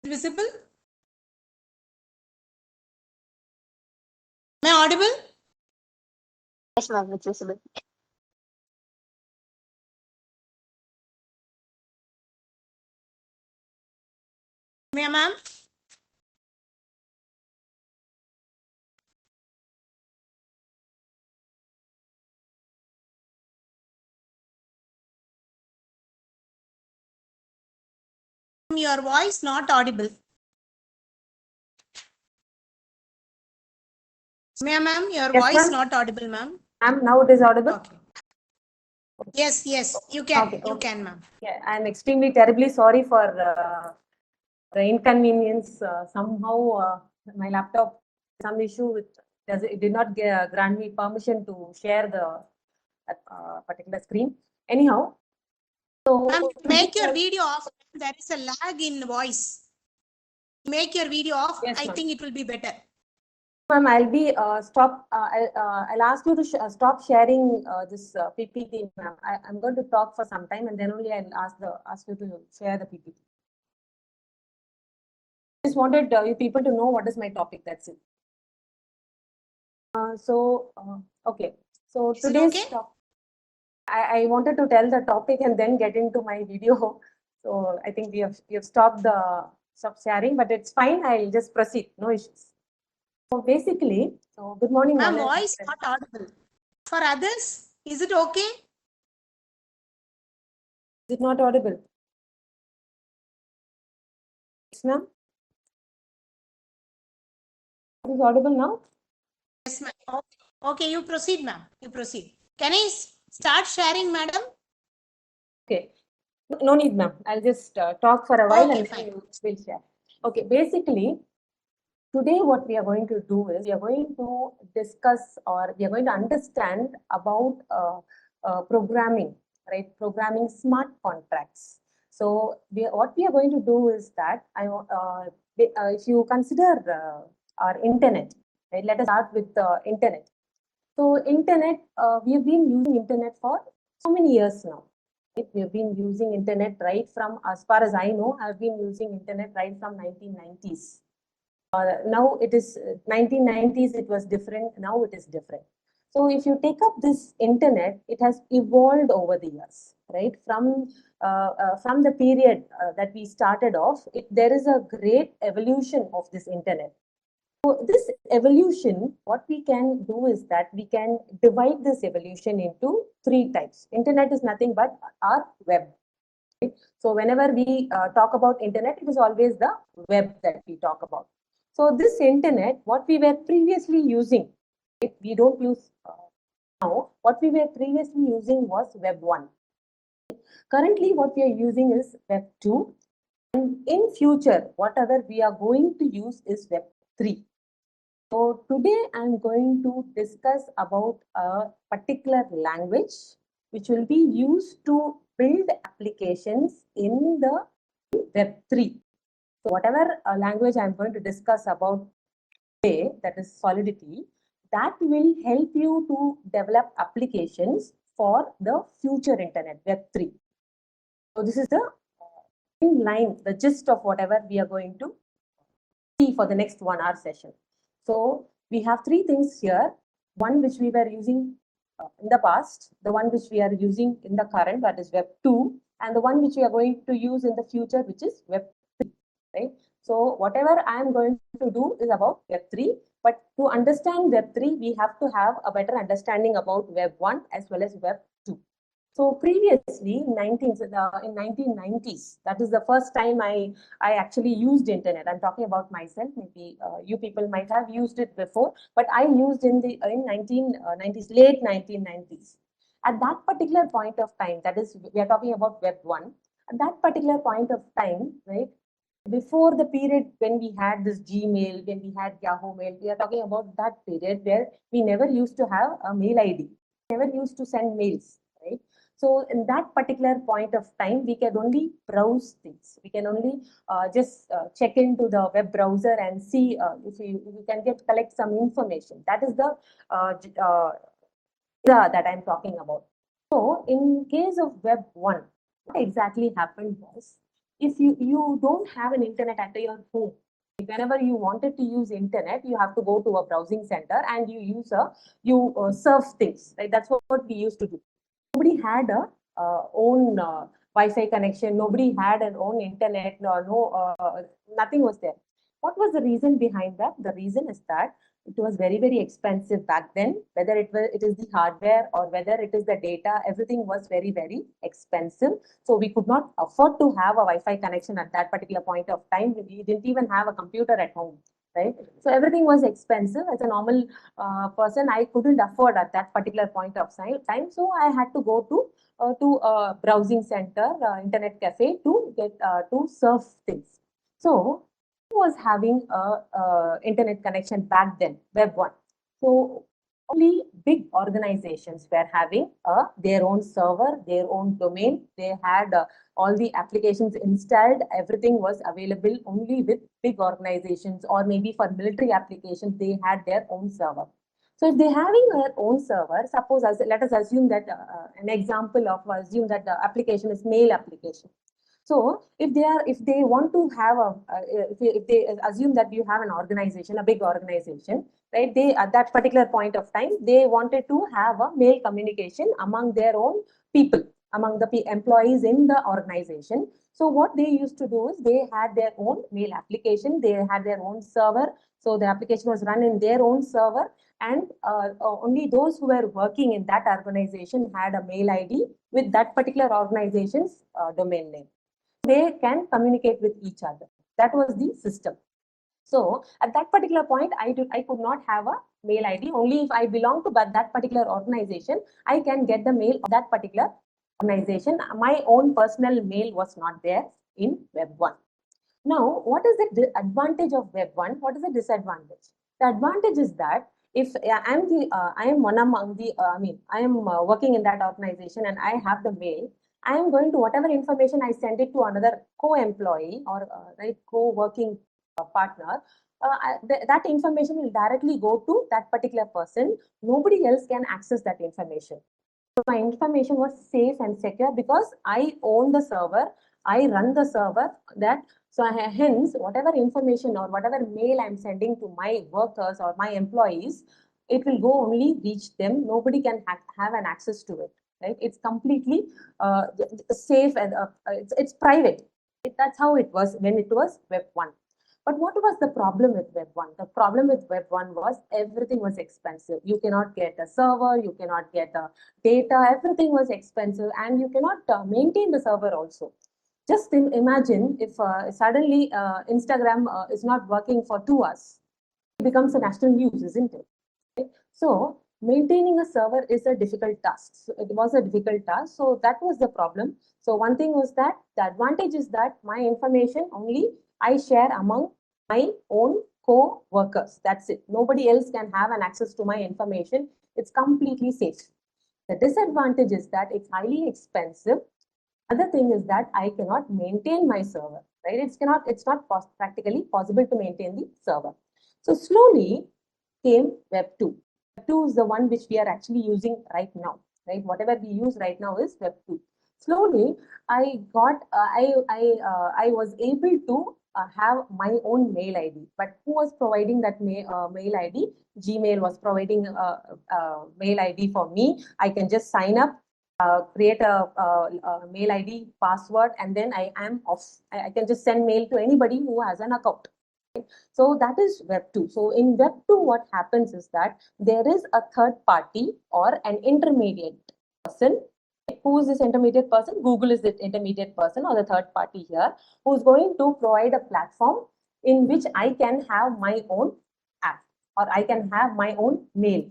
Visible? Am I audible? Yes, ma'am, it's visible. Ma'am? Your voice not audible. Ma'am, your Yes, voice ma'am. not audible, ma'am. Ma'am, now it is audible. Okay. Yes, you can. Okay, You okay. can, ma'am. Yeah, I'm extremely terribly sorry for the inconvenience. Somehow my laptop some issue with it did not grant me permission to share the particular screen. Anyhow, so Ma'am, make your video off. There is a lag in voice. Make your video off. Yes, I ma'am. think it will be better. Ma'am, I'll be I'll ask you to stop sharing this PPT, ma'am. I'm going to talk for some time, and then only I'll ask you to share the PPT. Just wanted you people to know what is my topic. That's it. Okay. So Is it today's okay? I wanted to tell the topic and then get into my video. So I think we have stopped sharing, but it's fine. I'll just proceed. No issues. So basically, good morning. Ma'am, voice not audible. For others, is it okay? Is it not audible? Yes, ma'am. Is it audible now? Yes, ma'am. Okay, you proceed, ma'am. You proceed. Can I start sharing, madam? Okay. No need, ma'am. I'll just talk for a while Okay, and fine. then we'll share. Okay. Basically, today what we are going to do is we are going to discuss or we are going to understand about programming, right? Programming smart contracts. So what we are going to do is that if you consider our internet, right? Let us start with the internet. So internet, we have been using internet for so many years now. Right? We have been using internet right from, as far as I know, I've been using internet right from 1990s. Now it is 1990s, it was different. Now it is different. So if you take up this internet, it has evolved over the years, right? From the period that we started off, there is a great evolution of this internet. So this evolution, what we can do is that we can divide this evolution into three types. Internet is nothing but our web. Right? So whenever we talk about internet, it is always the web that we talk about. So this internet, what we were previously using, right? We don't use now. What we were previously using was Web 1. Currently, what we are using is Web 2. And in future, whatever we are going to use is Web 3. So today I'm going to discuss about a particular language which will be used to build applications in the Web 3. So whatever language I'm going to discuss about today, that is Solidity, that will help you to develop applications for the future internet, Web 3. So this is the in line, the gist of whatever we are going to see for the next 1 hour session. So we have three things here. One which we were using in the past, the one which we are using in the current, that is Web 2, and the one which we are going to use in the future, which is Web 3, right? So whatever I am going to do is about Web 3, but to understand Web 3, we have to have a better understanding about Web 1 as well as Web 2. So previously, in 1990s, that is the first time I actually used internet. I'm talking about myself. Maybe you people might have used it before, but I used in 1990s, late 1990s. At that particular point of time, that is, we are talking about Web 1. At that particular point of time, right, before the period when we had this Gmail, when we had Yahoo Mail, we are talking about that period where we never used to have a mail ID, never used to send mails, right? So in that particular point of time, we can only browse things. We can only just check into the web browser and see if you can collect some information. That is the that I'm talking about. So in case of Web 1, what exactly happened was if you don't have an internet at your home, whenever you wanted to use internet, you have to go to a browsing center and you surf things, right? That's what we used to do. Nobody had a own Wi-Fi connection. Nobody had an own internet. Nothing was there. What was the reason behind that? The reason is that it was very, very expensive back then. Whether it is the hardware or whether it is the data, everything was very, very expensive. So we could not afford to have a Wi-Fi connection at that particular point of time. We didn't even have a computer at home, right? So everything was expensive. As a normal person, I couldn't afford at that particular point of time. So I had to go to a browsing center, internet cafe to get to surf things. So was having a internet connection back then, Web 1. So only big organizations were having their own server, their own domain. They had all the applications installed. Everything was available only with big organizations, or maybe for military applications, they had their own server. So if they're having their own server, suppose let us assume that an example of assume that the application is mail application. So if they want to have if they assume that you have an organization, a big organization, right? They at that particular point of time, they wanted to have a mail communication among their own people, among the employees in the organization. So what they used to do is they had their own mail application, they had their own server. So the application was run in their own server, and only those who were working in that organization had a mail ID with that particular organization's domain name. They can communicate with each other. That was the system. So at that particular point, I could not have a mail ID. Only if I belong to that particular organization, I can get the mail of that particular organization. My own personal mail was not there in Web 1. Now, what is the advantage of Web 1? What is the disadvantage? The advantage is that if I am one among the, I am working in that organization and I have the mail, I am going to whatever information I send it to another co-employee or co-working partner, that information will directly go to that particular person. Nobody else can access that information. So my information was safe and secure because I own the server, I run the server. So hence, whatever information or whatever mail I'm sending to my workers or my employees, it will go only reach them. Nobody can have an access to it. Right? It's completely safe and it's private. That's how it was when it was Web 1. But what was the problem with Web 1? The problem with Web 1 was everything was expensive. You cannot get a server, you cannot get data, everything was expensive, and you cannot maintain the server also. Just imagine if suddenly Instagram is not working for 2 hours. It becomes a national news, isn't it? Okay? So maintaining a server is a difficult task. So it was a difficult task. So that was the problem. So one thing was that the advantage is that my information only I share among my own co-workers. That's it. Nobody else can have an access to my information. It's completely safe. The disadvantage is that it's highly expensive. Other thing is that I cannot maintain my server, right? It's not practically possible to maintain the server. So slowly came Web 2. Web 2 is the one which we are actually using right now, right? Whatever we use right now is Web 2. Slowly, I was able to have my own mail ID. But who was providing that mail ID? Gmail was providing a mail ID for me. I can just sign up, create a mail ID, password, and then I am off. I can just send mail to anybody who has an account. So that is Web 2. So in Web 2, what happens is that there is a third party or an intermediate person. Who is this intermediate person? Google is the intermediate person or the third party here, who is going to provide a platform in which I can have my own app or I can have my own mail,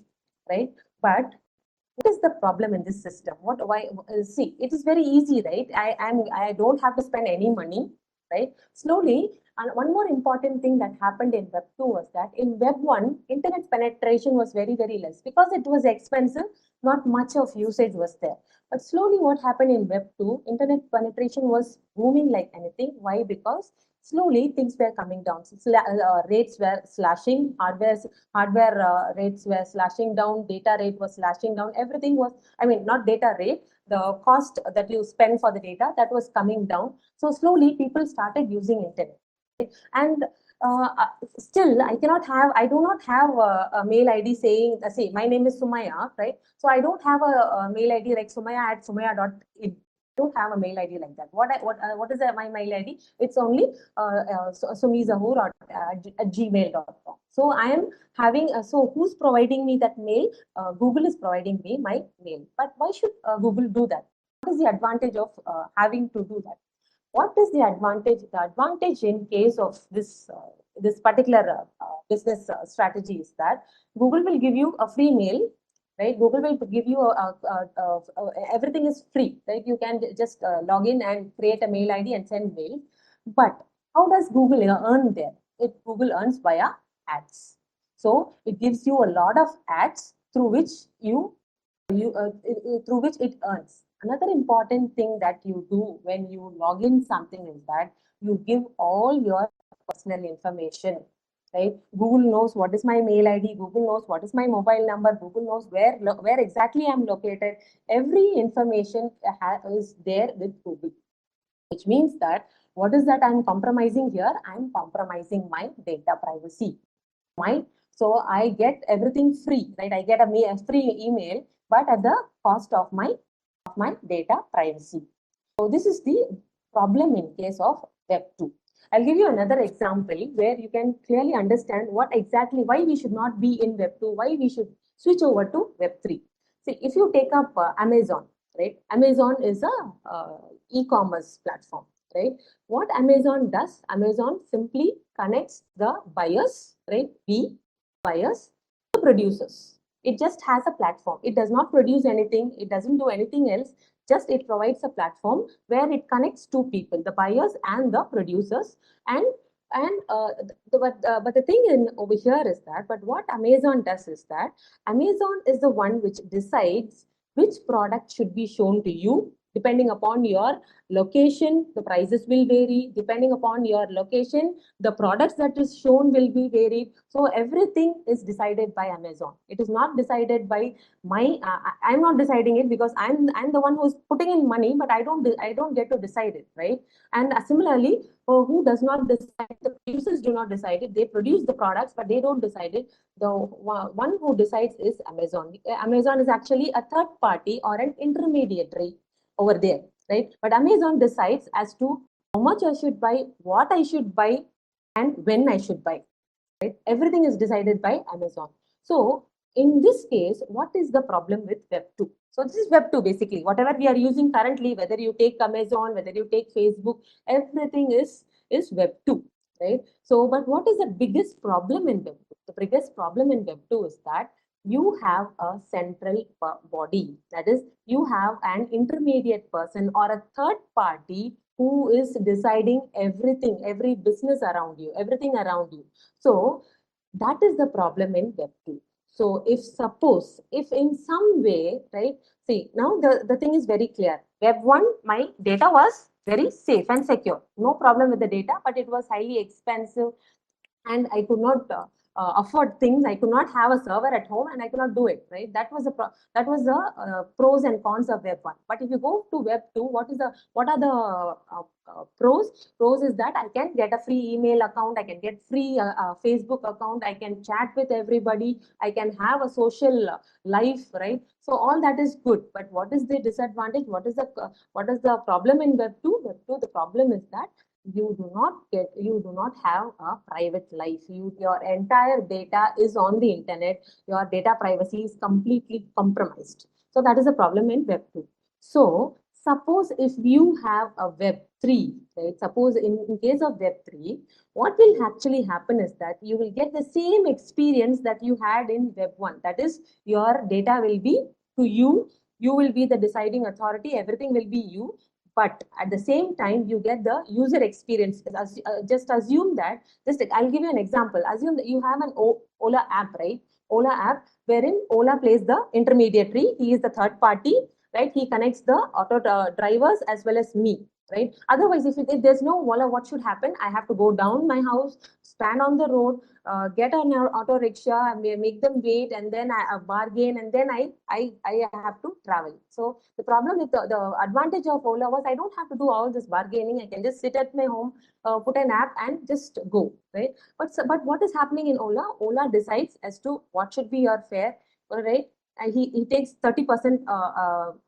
right? But what is the problem in this system? See, it is very easy, right? I don't have to spend any money, right? Slowly, and one more important thing that happened in Web 2 was that in Web 1, internet penetration was very, very less because it was expensive. not much of usage was there. But slowly what happened in Web 2, internet penetration was booming like anything. Why? Because slowly things were coming down. Rates were slashing, hardware rates were slashing down, data rate was slashing down, everything was, I mean, not data rate, the cost that you spend for the data, that was coming down. So slowly people started using internet. And still I do not have a mail ID saying, say, my name is Sumaya, right? So I don't have a mail ID like sumaya@sumaya.in. Don't have a mail ID like that. What is my mail ID? It's only sumizahur@gmail.com. So I am having so who's providing me that mail? Google is providing me my mail. But why should Google do that? What is the advantage of having to do that? What is the advantage? The advantage in case of this this particular business strategy is that Google will give you a free mail, right? Google will give you everything is free, right? You can just log in and create a mail ID and send mail. But how does Google earn there? Google earns via ads. So it gives you a lot of ads through which through which it earns. Another important thing that you do when you log in something is that you give all your personal information, right? Google knows what is my mail ID. Google knows what is my mobile number. Google knows where exactly I'm located. Every information is there with Google, which means that what is that I'm compromising here? I'm compromising my data privacy. So I get everything free, right? I get a free email, but at the cost of my data privacy. So this is the problem in case of Web 2. I'll give you another example where you can clearly understand why we should not be in Web 2, why we should switch over to Web 3. See, if you take up Amazon, right? Amazon is a e-commerce platform, right? What Amazon does, Amazon simply connects the buyers, right? Buyers, the producers. It just has a platform. It does not produce anything. It doesn't do anything else. Just it provides a platform where it connects two people, the buyers and the producers. But the thing over here is that, but what Amazon does is that Amazon is the one which decides which product should be shown to you. Depending upon your location, the prices will vary. Depending upon your location, the products that is shown will be varied. So everything is decided by Amazon. It is not decided by I'm not deciding it because I'm the one who's putting in money, but I don't get to decide it, right? And similarly, who does not decide? The producers do not decide it. They produce the products, but they don't decide it. The one who decides is Amazon. Amazon is actually a third party or an intermediary over there, right? But Amazon decides as to how much I should buy, what I should buy, and when I should buy, right? Everything is decided by Amazon. So in this case, what is the problem with Web 2? So this is Web 2 basically. Whatever we are using currently, whether you take Amazon, whether you take Facebook, everything is Web 2, right? So, but what is the biggest problem in Web 2? The biggest problem in Web 2 is that you have a central body. That is, you have an intermediate person or a third party who is deciding everything, every business around you, everything around you. So that is the problem in Web 2. So if in some way, right, see, now the thing is very clear. Web 1, my data was very safe and secure. No problem with the data, but it was highly expensive and I could not afford things. I could not have a server at home and I could not do it, right? That was the pros and cons of Web 1. But if you go to Web 2, what are the pros? Pros is that I can get a free email account, I can get free Facebook account, I can chat with everybody, I can have a social life, right? So all that is good. But what is the disadvantage? What is the problem in Web 2? Web 2, the problem is that you do not have a private life. Your entire data is on the internet. Your data privacy is completely compromised. So that is a problem in Web 2. So suppose if you have a Web 3, right? Suppose in case of Web 3, what will actually happen is that you will get the same experience that you had in Web 1. That is, your data will be to you. You will be the deciding authority. Everything will be you. But at the same time, you get the user experience. Just assume that, I'll give you an example. Assume that you have an Ola app, right? Ola app, wherein Ola plays the intermediary. He is the third party, right? He connects the auto drivers as well as me, right? Otherwise, if there's no Ola, what should happen? I have to go down my house, stand on the road, get an auto rickshaw, and make them wait, and then I bargain, and then I have to travel. So the problem with the advantage of Ola was I don't have to do all this bargaining. I can just sit at my home, put an app, and just go, right? But what is happening in Ola? Ola decides as to what should be your fare, all right? And he takes 30%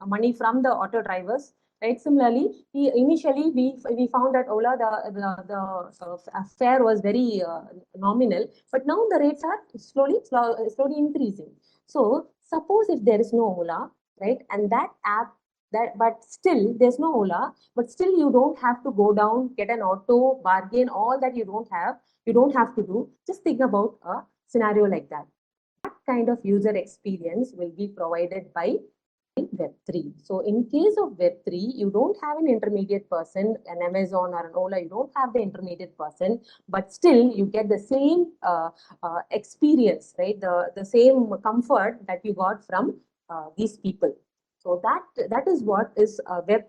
money from the auto drivers, right? Similarly, initially we found that Ola the fare was very nominal, but now the rates are slowly increasing. So suppose if there is no Ola, right, and that app but still there's no Ola, but still you don't have to go down, get an auto, bargain, all that you don't have to do. Just think about a scenario like that. That kind of user experience will be provided by Web3. So in case of Web3, you don't have an intermediate person, an Amazon or an Ola, you don't have the intermediate person, but still you get the same experience, right? The same comfort that you got from these people. So that is what is Web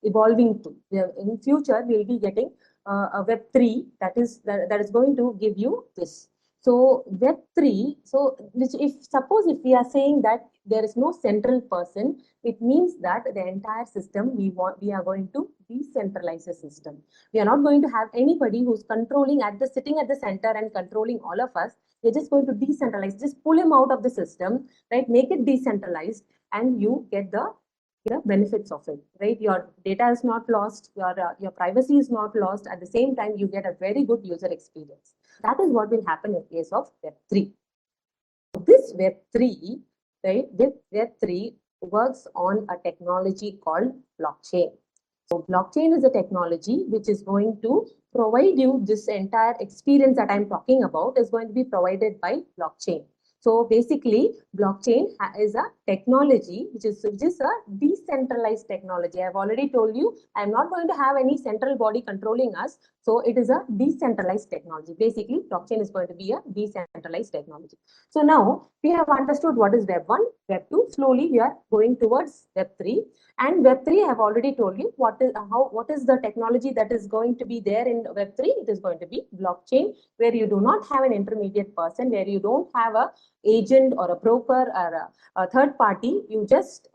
evolving to. In future, we'll be getting a Web3 that is going to give you this. So Web3, so if we are saying that there is no central person, it means that the entire system we are going to decentralize the system. We are not going to have anybody who's controlling sitting at the center and controlling all of us. We're just going to decentralize, just pull him out of the system, right? Make it decentralized, and you get the benefits of it, right? Your data is not lost, your privacy is not lost. At the same time, you get a very good user experience. That is what will happen in case of Web3. This Web3, right? This Web3 works on a technology called blockchain. So blockchain is a technology which is going to provide you this entire experience that I'm talking about is going to be provided by blockchain. So basically, blockchain is a technology which is a decentralized technology. I've already told you I'm not going to have any central body controlling us. So it is a decentralized technology. Basically, blockchain is going to be a decentralized technology. So now we have understood what is Web 1, Web 2. Slowly we are going towards Web 3. And Web 3, I have already told you what is the technology that is going to be there in Web 3. It is going to be blockchain, where you do not have an intermediate person, where you don't have a agent or a broker or a third party. You just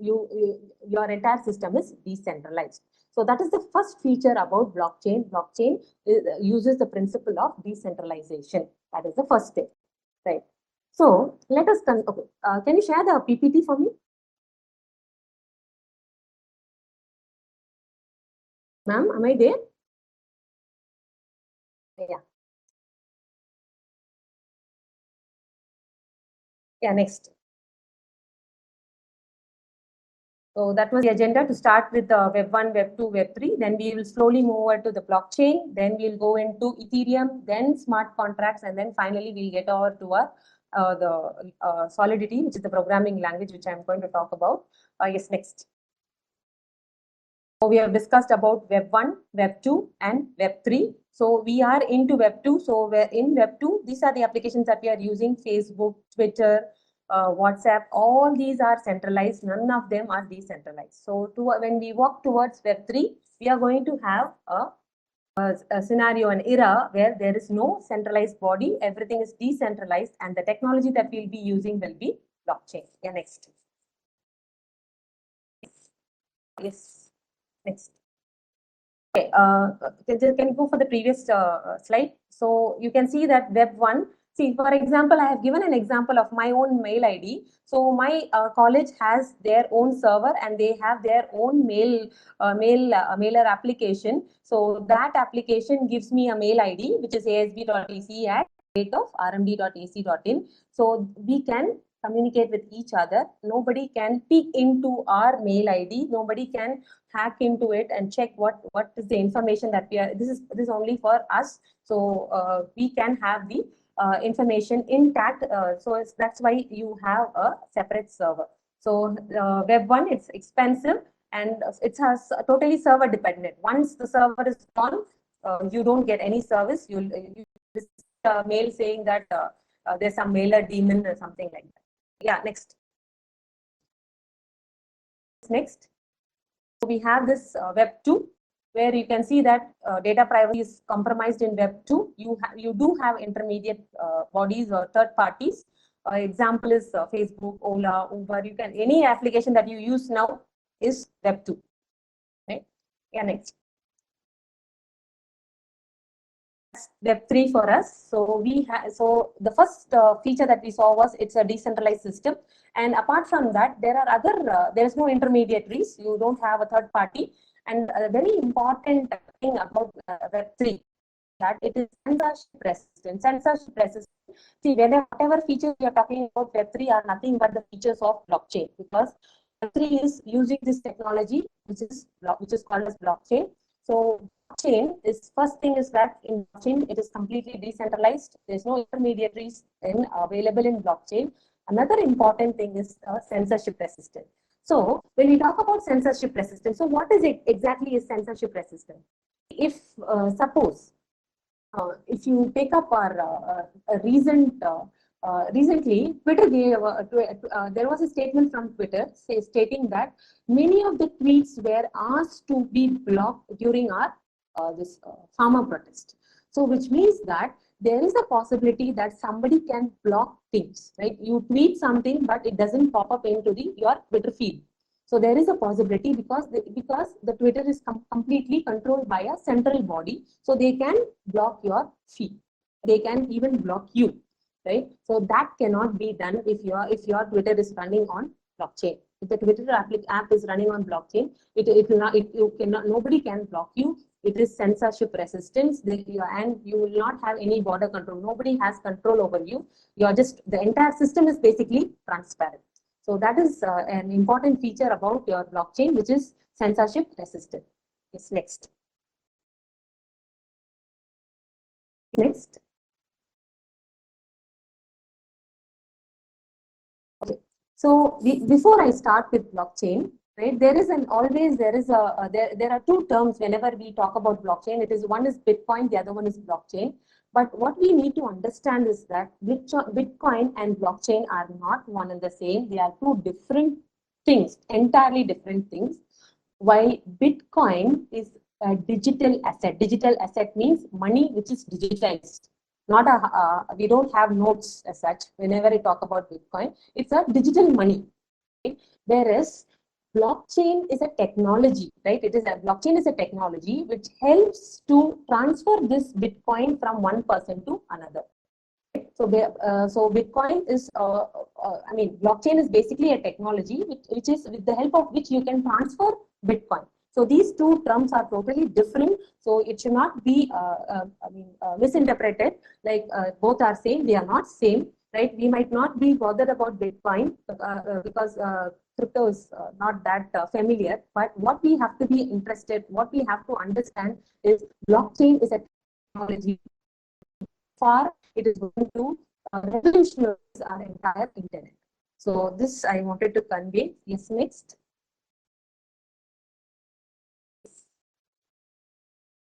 your entire system is decentralized. So that is the first feature about blockchain. Blockchain uses the principle of decentralization. That is the first step, right? So let us okay. Can you share the PPT for me? Ma'am, am I there? Yeah. Yeah, next. So that was the agenda to start with Web 1, Web 2, Web 3. Then we will slowly move over to the blockchain. Then we'll go into Ethereum, then smart contracts, and then finally we'll get over to the Solidity, which is the programming language which I'm going to talk about. Yes, next. So we have discussed about Web 1, Web 2, and Web 3. So we are into Web 2. So we're in Web 2. These are the applications that we are using: Facebook, Twitter, WhatsApp. All these are centralized. None of them are decentralized. So when we walk towards Web 3, we are going to have a scenario, an era where there is no centralized body. Everything is decentralized, and the technology that we'll be using will be blockchain. Yeah, next. Yes. Next. Okay, can you go for the previous slide? So you can see that Web 1. See, for example, I have given an example of my own mail ID. So my college has their own server and they have their own mailer application. So that application gives me a mail ID, which is asb.ac@rmd.ac.in. So we can communicate with each other. Nobody can peek into our mail ID. Nobody can hack into it and check what is the information that we are. This is only for us. So we can have the information intact. So that's why you have a separate server. So Web 1, it's expensive and it has totally server dependent. Once the server is gone, you don't get any service. You'll mail saying that there's some mailer daemon or something like that. Yeah, next. Next. So we have this Web 2, where you can see that data privacy is compromised in Web 2. You do have intermediate bodies or third parties. Example is Facebook, Ola, Uber. You can, any application that you use now is Web 2. Right? Yeah, next. Web 3 for us. So the first feature that we saw was it's a decentralized system, and apart from that, there are other there is no intermediaries. You don't have a third party, and a very important thing about Web 3 that it is censorship resistant. Censorship resistant. See, whatever features we are talking about, Web 3 are nothing but the features of blockchain, because Web 3 is using this technology which is called as blockchain. So blockchain is, first thing is that in blockchain it is completely decentralized. There's no intermediaries available in blockchain. Another important thing is censorship resistant. So when we talk about censorship resistant, so what is it exactly is censorship resistant? If suppose if you take up our recently, Twitter gave there was a statement from Twitter stating that many of the tweets were asked to be blocked during our this farmer protest. So which means that there is a possibility that somebody can block things, right? You tweet something, but it doesn't pop up into your Twitter feed. So there is a possibility because the Twitter is completely controlled by a central body, so they can block your feed. They can even block you, right? So that cannot be done if your Twitter is running on blockchain. If the Twitter app is running on blockchain, nobody can block you. It is censorship resistance, and you will not have any border control. Nobody has control over you. The entire system is basically transparent. So that is an important feature about your blockchain, which is censorship resistant. Yes, next. Next. Okay. So before I start with blockchain, right? There are two terms whenever we talk about blockchain. One is Bitcoin, the other one is blockchain. But what we need to understand is that Bitcoin and blockchain are not one and the same. They are two different things, entirely different things. While Bitcoin is a digital asset. Digital asset means money which is digitized. We don't have notes as such. Whenever I talk about Bitcoin, it's a digital money. Right? Whereas blockchain is a technology, right? Blockchain is a technology which helps to transfer this Bitcoin from one person to another. So Bitcoin is, blockchain is basically a technology which is with the help of which you can transfer Bitcoin. So these two terms are totally different. So it should not be, misinterpreted like both are same. They are not same, right? We might not be bothered about Bitcoin because crypto is not that familiar. But what we have to be interested, what we have to understand is blockchain is a technology. Far it is going to revolutionize our entire internet. So this I wanted to convey. Yes, next.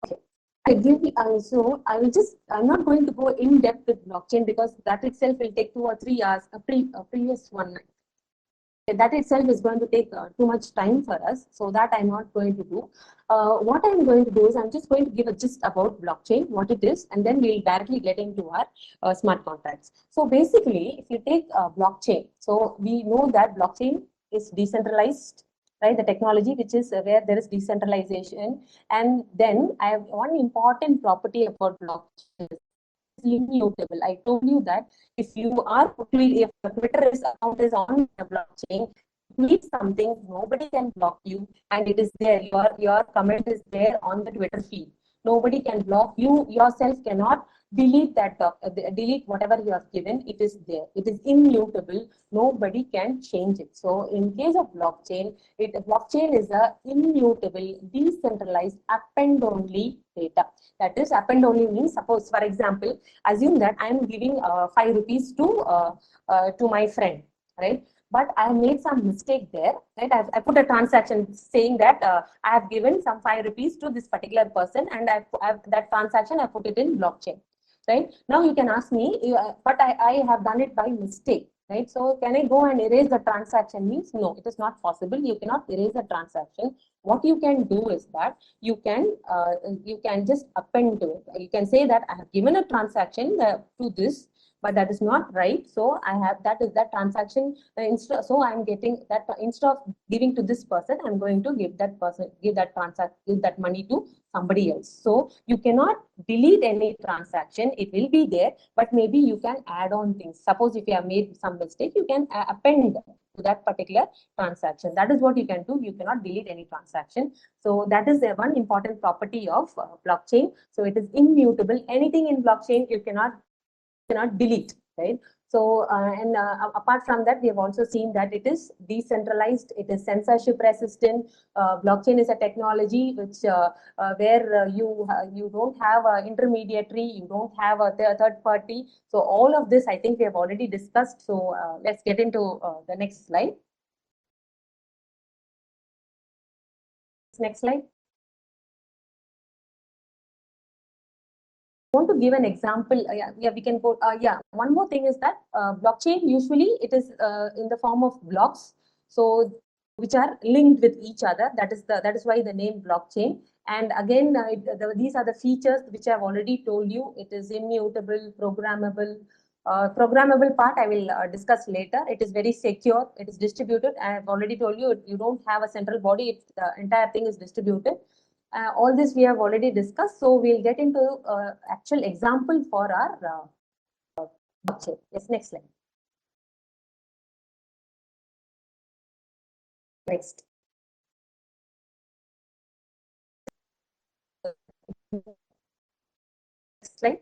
Okay. I'm not going to go in depth with blockchain because that itself will take 2 or 3 hours. A previous one. That itself is going to take too much time for us, so that I'm not going to do. What I'm going to do is I'm just going to give a gist about blockchain, what it is, and then we'll directly get into our smart contracts. So basically, if you take blockchain, so we know that blockchain is decentralized, right? The technology which is where there is decentralization, and then I have one important property about blockchain. Immutable. I told you that if your Twitter account is on the blockchain, tweet something, nobody can block you, and it is there. Your comment is there on the Twitter feed. Nobody can block you. Yourself cannot delete that delete whatever you have given. It is there. It is immutable. Nobody can change it. So in case of blockchain, blockchain is a immutable, decentralized, append-only data. That is, append-only means, suppose, for example, assume that I am giving 5 rupees to my friend, right? But I made some mistake there, right? I put a transaction saying that I have given some 5 rupees to this particular person, and that transaction I put it in blockchain. right? Now you can ask me, but I have done it by mistake, right? So can I go and erase the transaction? Means no, it is not possible. You cannot erase the transaction. What you can do is that you can just append to it. You can say that I have given a transaction to this, but that is not right. So I have that transaction instead. So I'm getting that instead of giving to this person, I'm going to give that money to somebody else. So you cannot delete any transaction. It will be there, but maybe you can add on things. Suppose if you have made some mistake, you can append to that particular transaction. That is what you can do. You cannot delete any transaction. So that is one important property of blockchain. So it is immutable. Anything in blockchain you cannot delete, right? So apart from that, we have also seen that it is decentralized, it is censorship resistant. Blockchain is a technology which where you don't have an intermediary, you don't have a third party. So all of this I think we have already discussed. So let's get into the next slide. Next slide. Want to give an example. Yeah, we can go. Yeah, one more thing is that blockchain usually it is in the form of blocks, so which are linked with each other. That is why the name blockchain. And again, these are the features which I've already told you. It is immutable, programmable. Programmable part I will discuss later. It is very secure. It is distributed. I have already told you you don't have a central body. The entire thing is distributed. All this we have already discussed. So we'll get into actual example for our blockchain. Yes, next slide. Next. Next slide.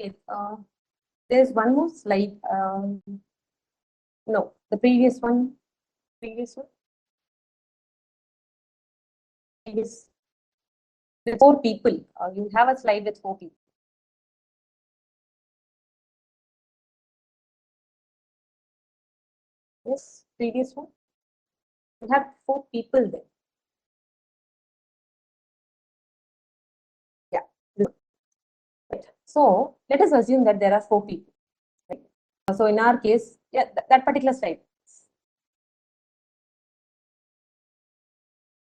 Okay, there's one more slide. No, the previous one. Previous one. Previous. With 4 people. You have a slide with 4 people. Yes, previous one. You have 4 people there. Yeah. Right. So let us assume that there are 4 people. Right? So in our case, yeah, that particular slide.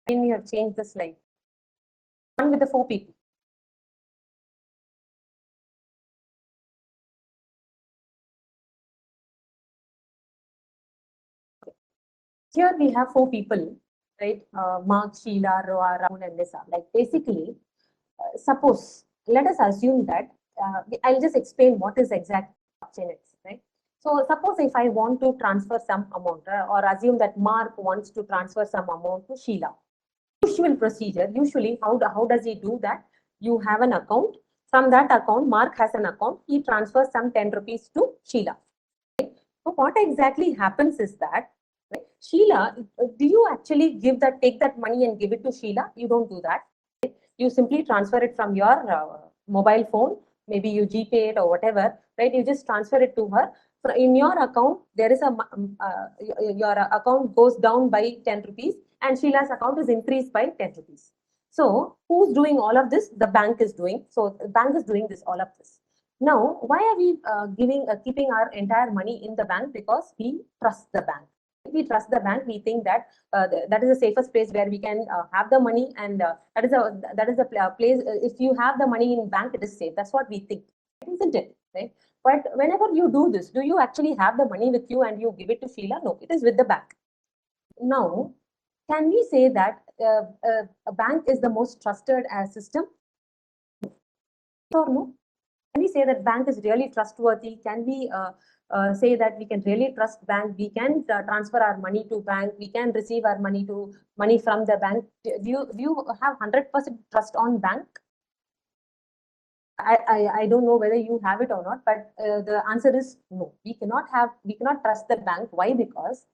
Then you have changed the slide. One with the 4 people. Here we have 4 people, right? Mark, Sheila, Roa, Rahul, and Lisa. Like basically, suppose, let us assume that, I'll just explain what is exact blockchain is, right? So suppose if I want to transfer some amount, or assume that Mark wants to transfer some amount to Sheila. Usual procedure, usually how does he do that? You have an account. From that account, Mark has an account. He transfers some 10 rupees to Sheila. Right? So what exactly happens is that, right, Sheila, do you actually take that money and give it to Sheila? You don't do that. Right? You simply transfer it from your mobile phone. Maybe you GPay it or whatever, right? You just transfer it to her. In your account, there is your account goes down by 10 rupees and Sheila's account is increased by 10 rupees. So who's doing all of this? The bank is doing. So the bank is doing all of this. Now, why are we keeping our entire money in the bank? Because we trust the bank. If we trust the bank, we think that that is the safest place where we can have the money, and that is a place. If you have the money in bank, it is safe. That's what we think, isn't it? Right? But whenever you do this, do you actually have the money with you and you give it to Sheila? No, it is with the bank. Now, can we say that a bank is the most trusted system? Or no? Can we say that bank is really trustworthy? Can we say that we can really trust bank? We can transfer our money to bank. We can receive our money from the bank. Do you have 100% trust on bank? I don't know whether you have it or not, but the answer is no. We cannot trust the bank. Why? Because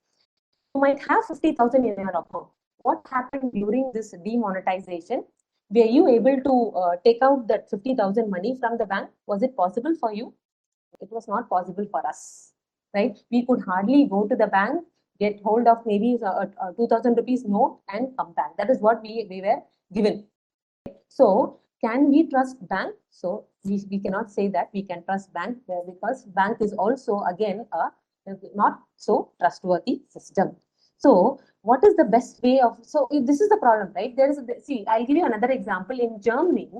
you might have 50,000 in your account. What happened during this demonetization? Were you able to take out that 50,000 money from the bank? Was it possible for you? It was not possible for us, right? We could hardly go to the bank. get hold of maybe a 2000 rupees note and come back. That is what we were given. So can we trust bank? So we cannot say that we can trust bank because bank is also again a not so trustworthy system. So what is the best way of, so this is the problem, right? There is, see, I'll give you another example. In Germany,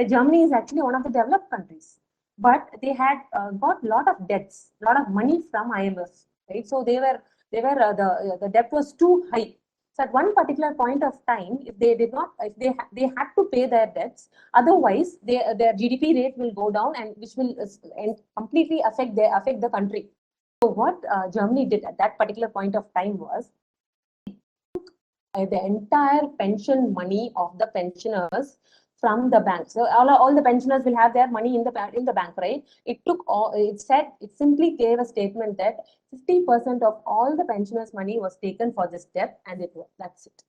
Germany is actually one of the developed countries, but they had got a lot of debts, a lot of money from IMF, right? So the debt was too high. So at one particular point of time, if they did not, if they had to pay their debts, otherwise their GDP rate will go down, and which will completely affect the country. So what Germany did at that particular point of time was the entire pension money of the pensioners from the bank. So all the pensioners will have their money in the bank, right? It simply gave a statement that 50% of all the pensioners' money was taken for this debt, and that's it.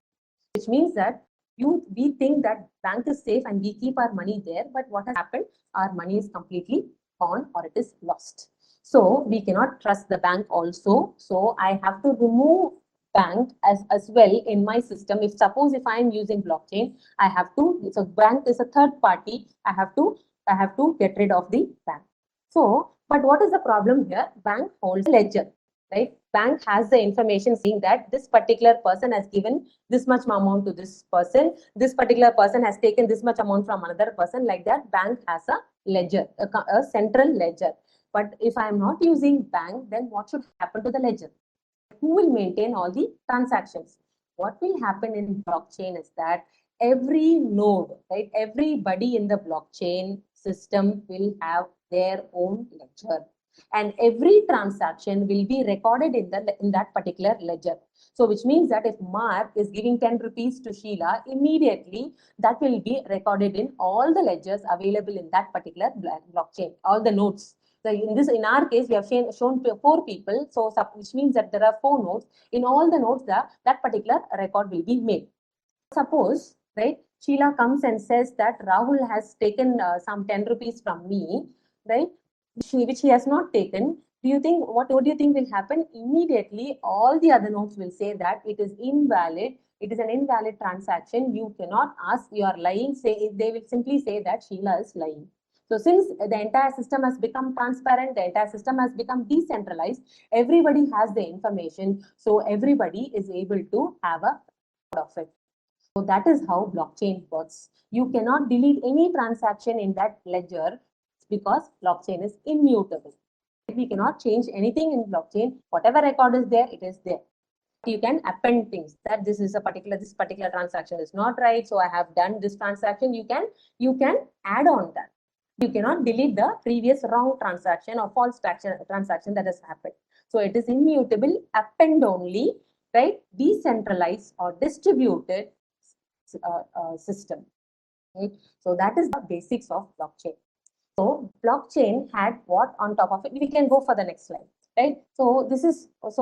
Which means that we think that bank is safe and we keep our money there, but what has happened? Our money is completely gone or it is lost. So we cannot trust the bank also. So I have to remove bank as well in my system. If I am using blockchain, I have to, so bank is a third party. I have to get rid of the bank. So, but what is the problem here? Bank holds a ledger, right? Bank has the information saying that this particular person has given this much amount to this person. This particular person has taken this much amount from another person. Like that, bank has a ledger, a central ledger. But if I am not using bank, then what should happen to the ledger? Who will maintain all the transactions? What will happen in blockchain is that every node, right? Everybody in the blockchain system will have their own ledger, and every transaction will be recorded in that particular ledger. So which means that if Mark is giving 10 rupees to Sheila, immediately that will be recorded in all the ledgers available in that particular blockchain, all the nodes. So in our case, we have shown 4 people. So which means that there are 4 nodes. In all the nodes, that particular record will be made. Suppose, right, Sheila comes and says that Rahul has taken some 10 rupees from me, right, which he has not taken. Do you think, what do you think will happen? Immediately, all the other nodes will say that it is invalid. It is an invalid transaction. You cannot ask, you are lying. They will simply say that Sheila is lying. So since the entire system has become transparent, the entire system has become decentralized, everybody has the information. So everybody is able to have a record of it. So that is how blockchain works. You cannot delete any transaction in that ledger because blockchain is immutable. We cannot change anything in blockchain. Whatever record is there, it is there. You can append things that this particular transaction is not right. So I have done this transaction. You can add on that. You cannot delete the previous wrong transaction or false transaction that has happened. So it is immutable, append only, right? Decentralized or distributed system, right? So that is the basics of blockchain. So blockchain had what on top of it? We can go for the next slide, right? So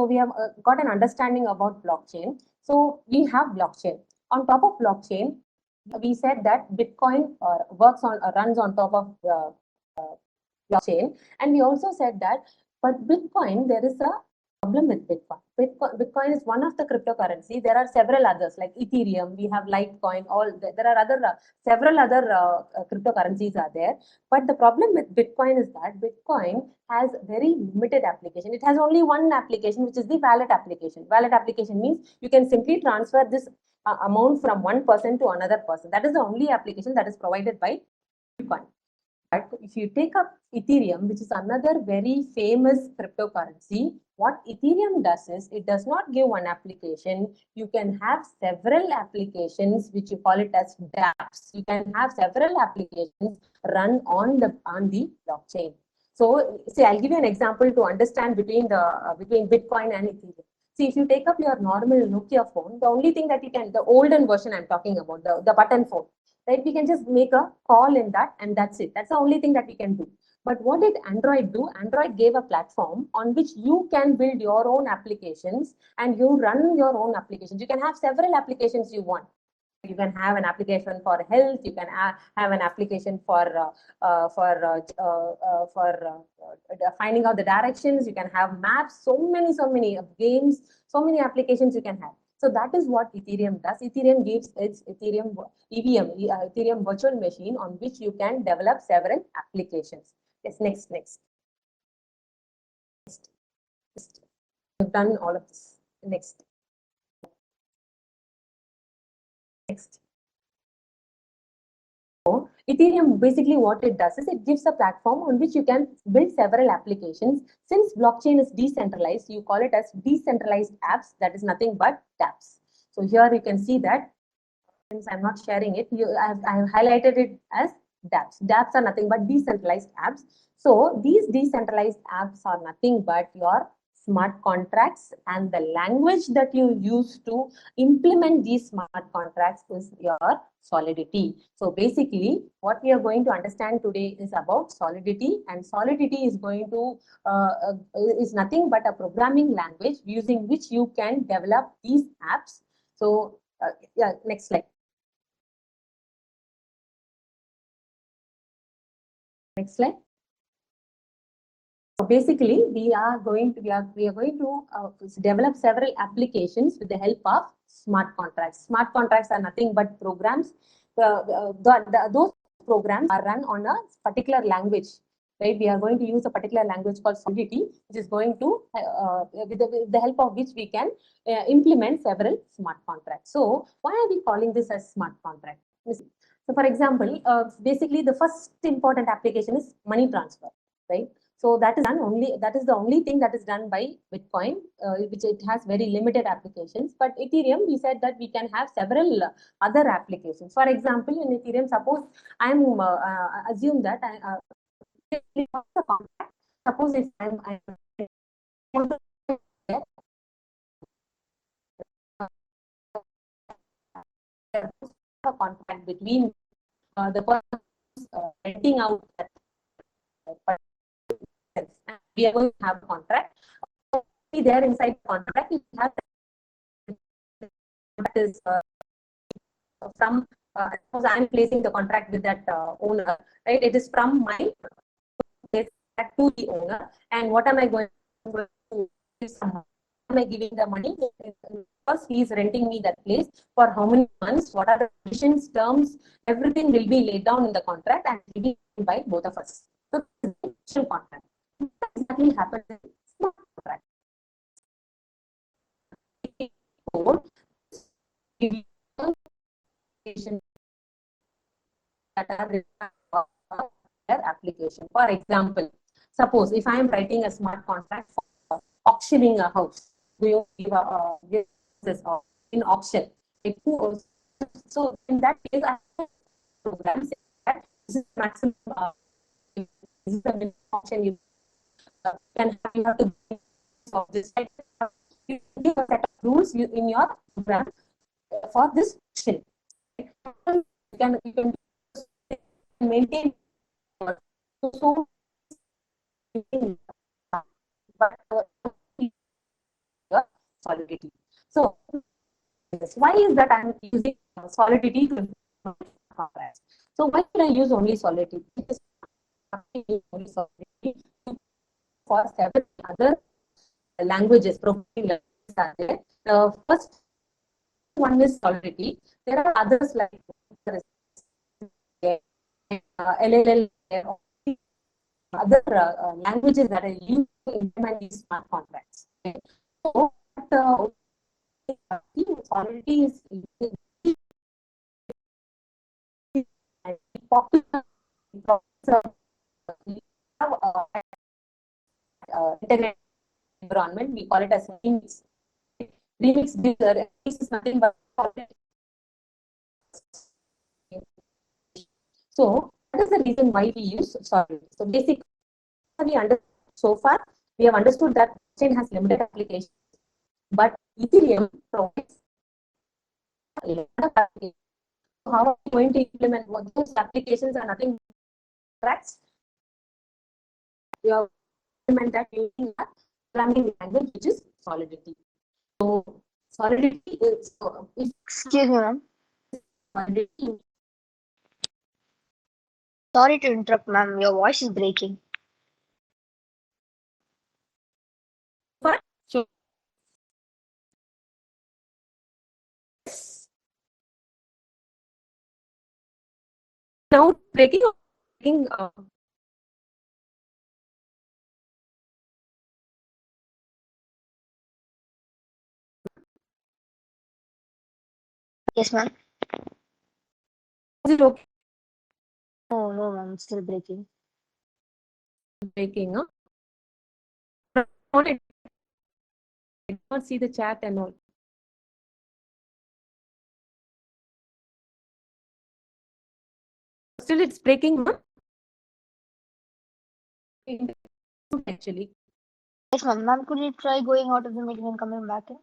we have got an understanding about blockchain. So we have blockchain. On top of blockchain, we said that Bitcoin runs on top of blockchain, and we also said that, but Bitcoin, there is a problem with Bitcoin. Bitcoin is one of the cryptocurrency. There are several others like Ethereum. We have Litecoin. There are several other cryptocurrencies are there. But the problem with Bitcoin is that Bitcoin has very limited application. It has only one application, which is the wallet application. Wallet application means you can simply transfer this amount from one person to another person. That is the only application that is provided by Bitcoin. But if you take up Ethereum, which is another very famous cryptocurrency, what Ethereum does is it does not give one application. You can have several applications, which you call it as dApps. You can have several applications run on the blockchain. So, see, I'll give you an example to understand between Bitcoin and Ethereum. See, if you take up your normal Nokia phone, the only thing that you can, the olden version I'm talking about, the button phone, right? We can just make a call in that, and that's it. That's the only thing that we can do. But what did Android do? Android gave a platform on which you can build your own applications and you run your own applications. You can have several applications you want. You can have an application for health. You can have an application for finding out the directions. You can have maps. So many games. So many applications you can have. So that is what Ethereum does. Ethereum gives its Ethereum EVM, Ethereum virtual machine, on which you can develop several applications. Yes, next. I've done all of this. Next. So Ethereum, basically what it does is it gives a platform on which you can build several applications. Since blockchain is decentralized, you call it as decentralized apps. That is nothing but dApps. So here you can see that, since I'm not sharing it, I have highlighted it as dApps. dApps are nothing but decentralized apps. So these decentralized apps are nothing but your smart contracts, and the language that you use to implement these smart contracts is your Solidity. So basically, what we are going to understand today is about Solidity, and Solidity is going to is nothing but a programming language using which you can develop these apps. So yeah, next slide. Next slide. So basically, we are going to develop several applications with the help of smart contracts. Smart contracts are nothing but programs. Those programs are run on a particular language. Right? We are going to use a particular language called Solidity, which is going to with the help of which we can implement several smart contracts. So why are we calling this as smart contract? So for example, basically the first important application is money transfer, right? So that is the only thing that is done by Bitcoin, which it has very limited applications. But Ethereum, we said that we can have several other applications. For example, in Ethereum, suppose I'm assume that suppose if I'm a contract between the person renting out that we are going to have a contract. There inside the contract, we have that is from suppose I am placing the contract with that owner, right? It is from my place to the owner, and what am I going to do? Am I giving the money? First, he is renting me that place for how many months? What are the conditions, terms? Everything will be laid down in the contract and will be by both of us. So, this is a contract. What exactly happens in smart contract? That are their application. For example, suppose if I am writing a smart contract for auctioning a house, do you give this in auction? So in that case, I have programs that this is maximum. This is the minimum auction you can have. You have to of this. You give a set of rules in your program for this auction. You can maintain so Solidity. So why is that I'm using Solidity to contracts? So why should I use only Solidity? Because only Solidity for several other languages, programming languages are there. The first one is Solidity. There are others like LLL, other languages that are used to implement these smart contracts. Okay. So, Solidity is popular integrated environment. We call it as remix. Remix is nothing but so that is the reason why we use Solidity. So basically, so far we have understood that blockchain has limited applications, but Ethereum provides a lot of applications. So how are we going to implement what those applications are nothing but contracts? We have implement that using a programming language which is Solidity. So Solidity is Excuse me, ma'am. Sorry to interrupt, ma'am. Your voice is breaking. What? So now breaking or breaking, Yes, ma'am. is it okay? Oh, no, ma'am. It's still breaking. Breaking, huh? I don't see the chat and all. Still, it's breaking, huh? Actually. Yes, ma'am. Ma'am, could you try going out of the meeting and coming back in?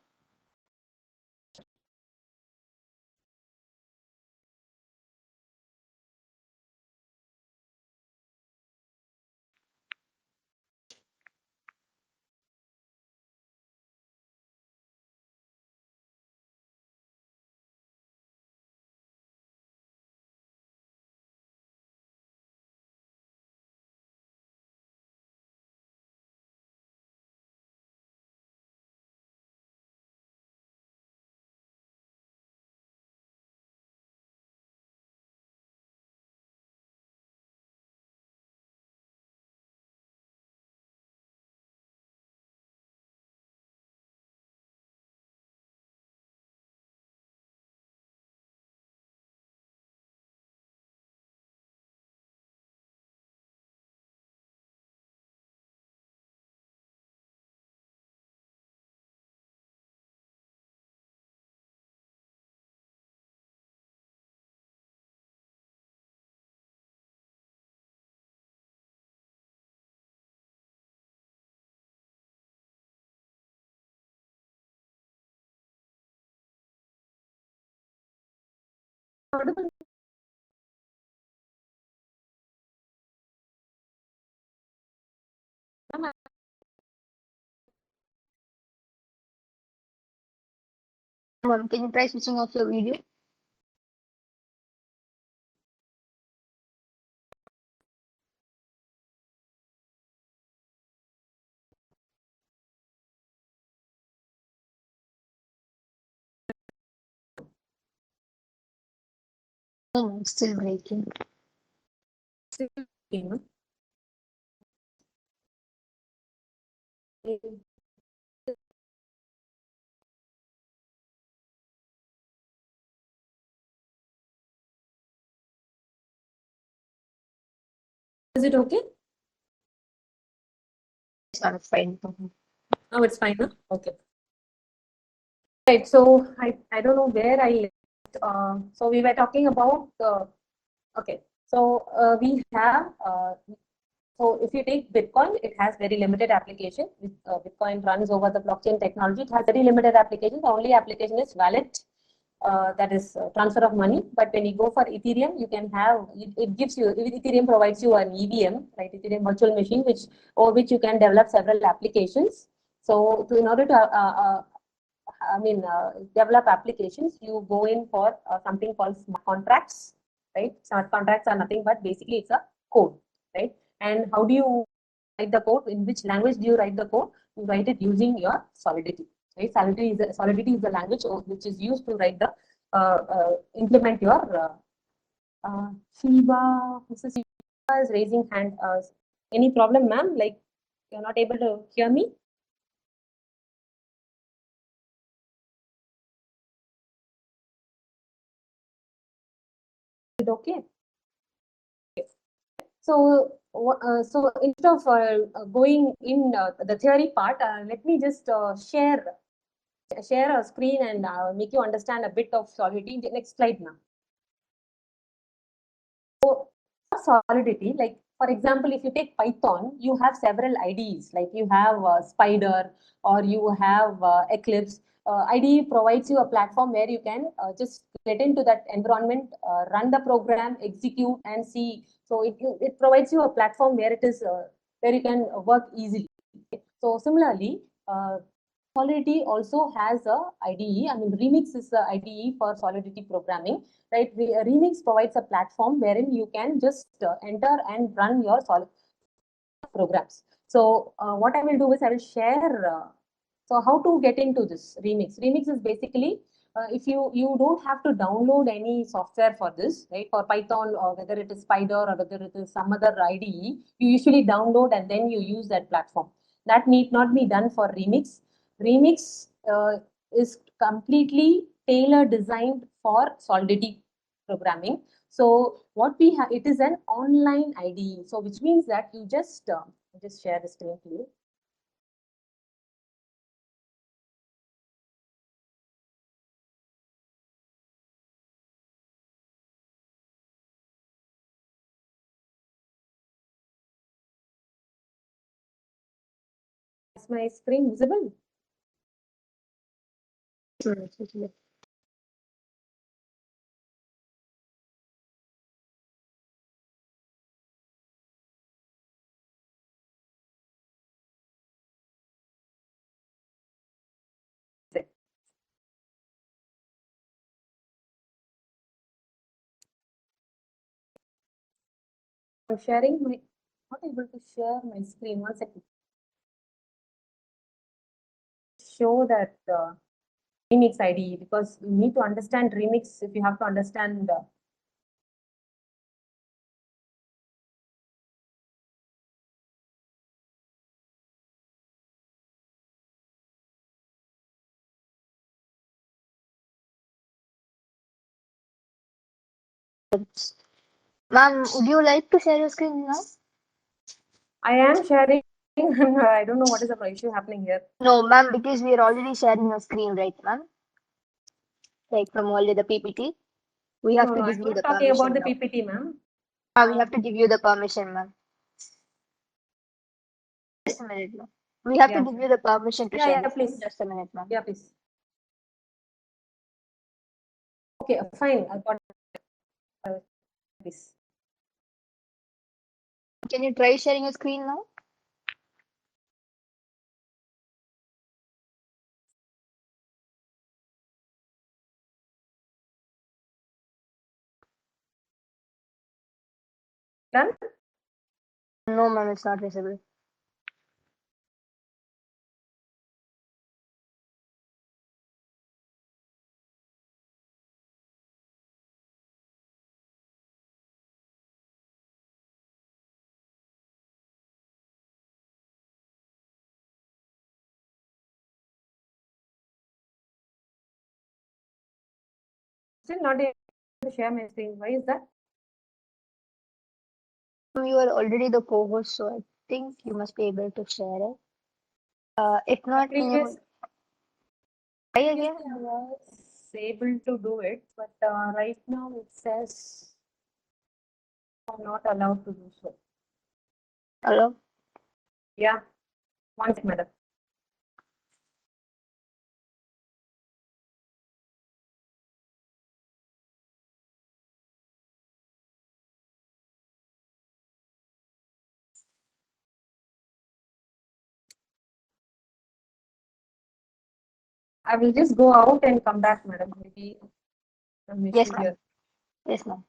Ma'am, can you try switching off your video? No, ma'am. Still breaking. Still breaking, huh? Is it okay? Yes, ma'am. It's fine. Oh, it's fine, huh? Okay. Right. So I don't know where I left. So we were talking about okay. So we have so if you take Bitcoin, it has very limited application. Bitcoin runs over the blockchain technology. It has very limited application. The only application is wallet, that is transfer of money. But when you go for Ethereum, you can have it gives you Ethereum provides you an EVM, right? Ethereum virtual machine, which you can develop several applications. So in order to develop applications, you go in for something called smart contracts, right? Smart contracts are nothing but basically it's a code, right? And how do you write the code? In which language do you write the code? You write it using your Solidity, right? Solidity is the language which is used to write the implement your Shiva. Mrs. Shiva is raising hand. Any problem, ma'am? Like you're not able to hear me? Is it okay? So, so instead of going in the theory part, let me just share a screen and make you understand a bit of Solidity. Next slide, now. So, Solidity, like for example, if you take Python, you have several IDEs, like you have Spider or you have Eclipse. IDE provides you a platform where you can just get into that environment, run the program, execute, and see. So it provides you a platform where it is where you can work easily. So similarly, Solidity also has a IDE. I mean, Remix is the IDE for Solidity programming, right? Remix provides a platform wherein you can just enter and run your Solid programs. So what I will do is I will share. So how to get into this Remix? Remix is basically if you don't have to download any software for this, right? For Python or whether it is Spider or whether it is some other IDE, you usually download and then you use that platform. That need not be done for Remix. Remix is completely tailor designed for Solidity programming. So what we have, it is an online IDE. So which means that you just share the screen to you. Is my screen visible? I'm sharing my, not able to share my screen. One second. Show that Remix IDE because you need to understand Remix if you have to understand Ma'am, would you like to share your screen now? I am sharing and I don't know what is the issue happening here. No, ma'am, because we are already sharing your screen, right, ma'am? Like from already the PPT. We have No, to no, give I'm you the not talking about permission the now. PPT, ma'am. We have to give you the permission, ma'am. Just a minute, ma'am. We have to Yeah. give you the permission to share Yeah, the screen. please. Just a minute, ma'am. Yeah, please. Okay, fine. I got this. Can you try sharing your screen now? Done? No, ma'am, it's not visible. Still not able to share my screen. Why is that? You are already the co-host, so I think you must be able to share it. If not, can you try again? Previously, I was able to do it, but right now it says I'm not allowed to do so. Hello? Yeah, one second, madam. I will just go out and come back, madam. Maybe some Yes, issue ma'am. here. Yes, ma'am.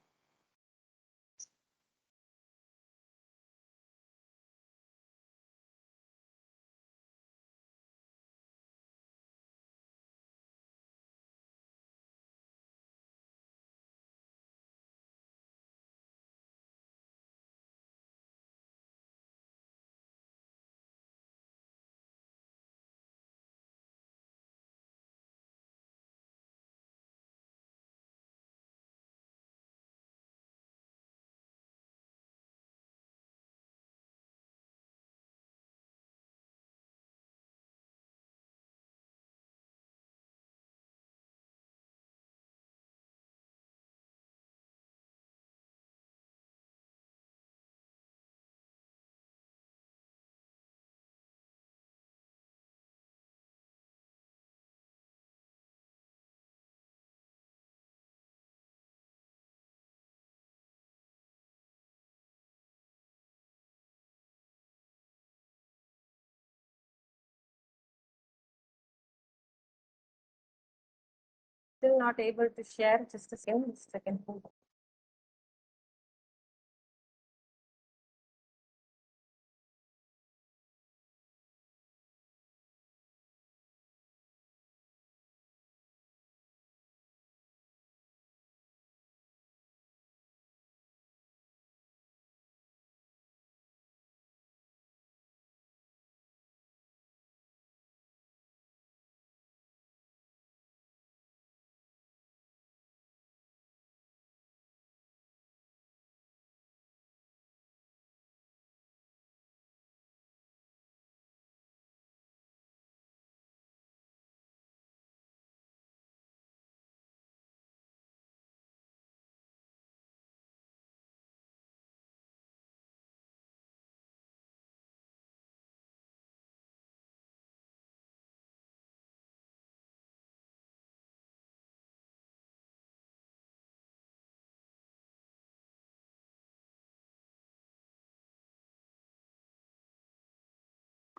still not able to share. Just a second. Just a second.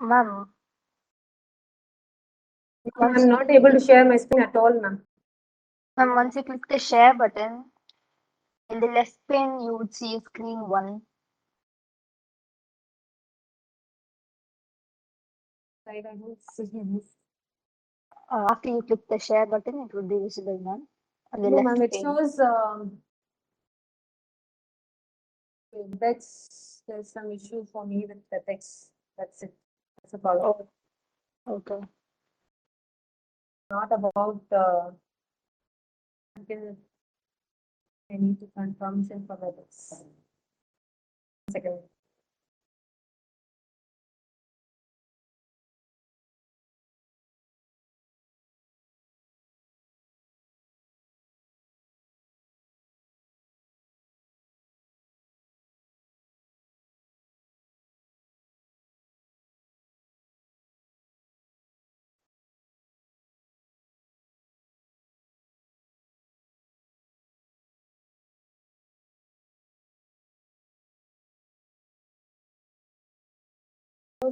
Ma'am, I'm not able to share my screen at all, ma'am. once you click the share button, in the left pane you would see screen 1. Right, I don't see him. After you click the share button, it would be visible, ma'am. On the No, left ma'am, it pane. shows WebEx. There's some issue for me with WebEx. That's it. That's about it. Oh, okay. Not about until I need to confirmation for WebEx. 1 second.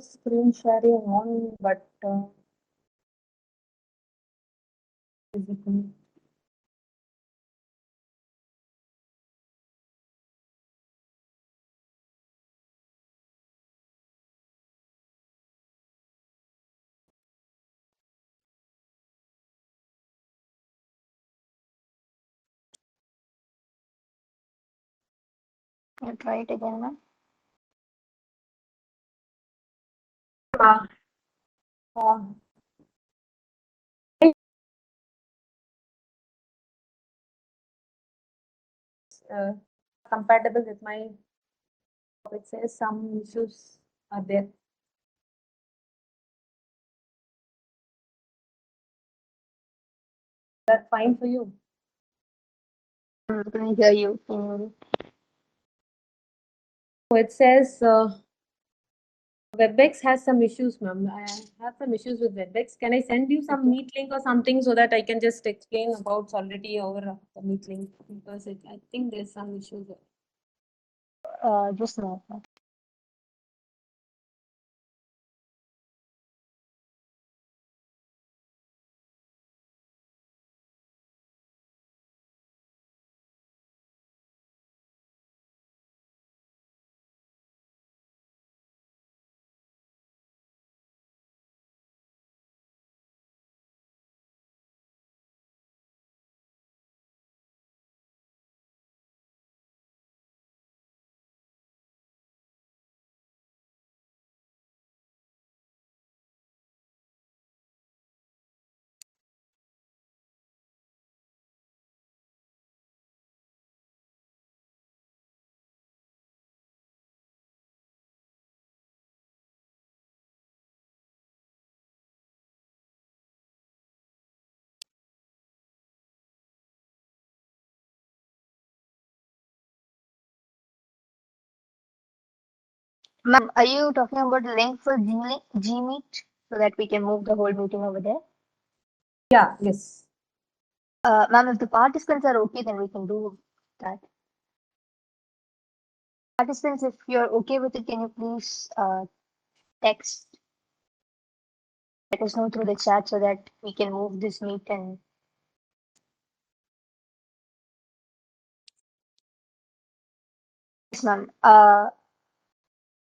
Screen sharing on, but is it You try it again, ma'am. compatible with my, it says some issues are there. That fine for you? I can hear you. So it says WebEx has some issues, ma'am. I have some issues with WebEx. Can I send you some meet link or something so that I can just explain about Solidity over the meet link? Because I think there's some issues there. Just now. Ma'am, are you talking about the link for Gmeet so that we can move the whole meeting over there? Yeah, yes. Ma'am, if the participants are okay, then we can do that. Participants, if you're okay with it, can you please text, let us know through the chat so that we can move this meet and Yes, ma'am.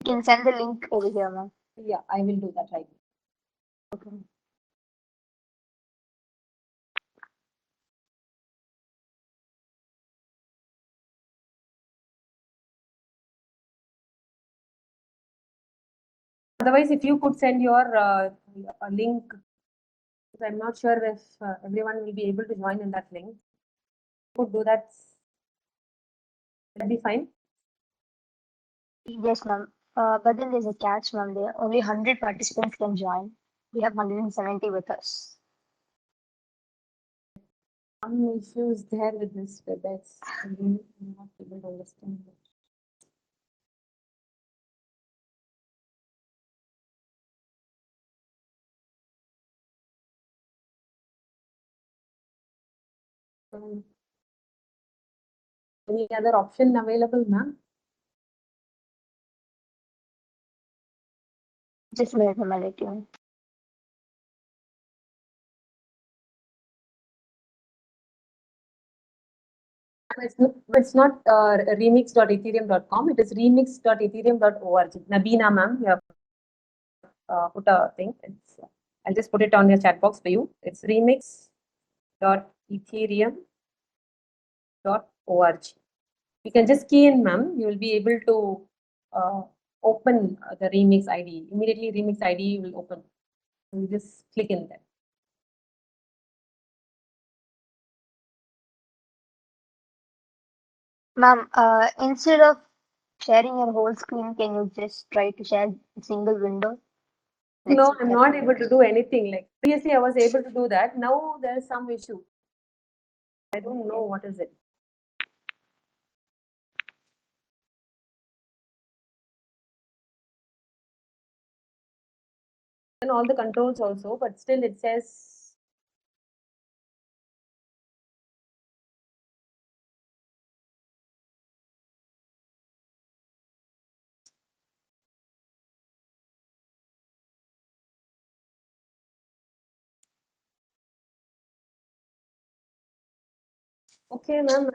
You can send the link over here, ma'am. Yeah, I will do that right now. Okay. Otherwise, if you could send your a link, I'm not sure if everyone will be able to join in that link. Could do that. That'd be fine. Yes, ma'am. But then there's a catch, ma'am. There only 100 participants can join. We have 170 with us. Some issues there with this WebEx. I'm not able to understand it. Any other option available, ma'am? Just a minute, ma'am. I'll let you know. It's not remix.ethereum.com. It is remix.ethereum.org. Nabina, ma'am, you have put a thing. I'll just put it on your chat box for you. It's remix.ethereum.org. You can just key in, ma'am. You will be able to open the remix ID. Immediately, remix ID will open. You just click in there. Ma'am, instead of sharing your whole screen, can you just try to share a single window? Let's No, see if I'm that not works. able to do anything. Like previously, I was able to do that. Now there is some issue. I don't know what is it. And all the controls also, but still it says okay, ma'am.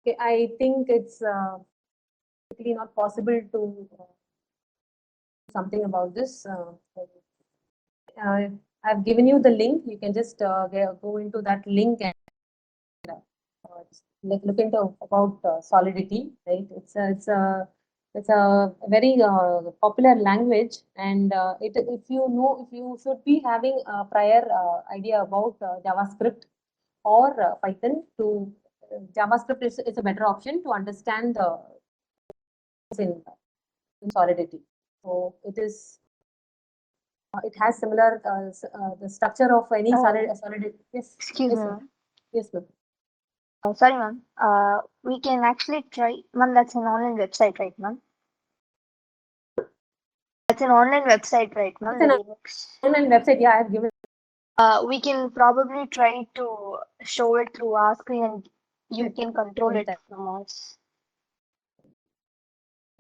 Okay, I think it's really not possible to do something about this. I've given you the link. You can just go into that link and look into about Solidity. Right? It's a very popular language, and if you should be having a prior idea about JavaScript or Python. To JavaScript is a better option to understand the in Solidity. So it is. It has similar the structure of any solid. Yes. Excuse Yes, me, ma'am. ma'am. Yes, ma'am. Sorry, ma'am. We can actually try, ma'am. That's an online website, right, ma'am? That's an online website, right, ma'am? It's an online website. Yeah, I have given. We can probably try to show it through our screen, and you can control it from us.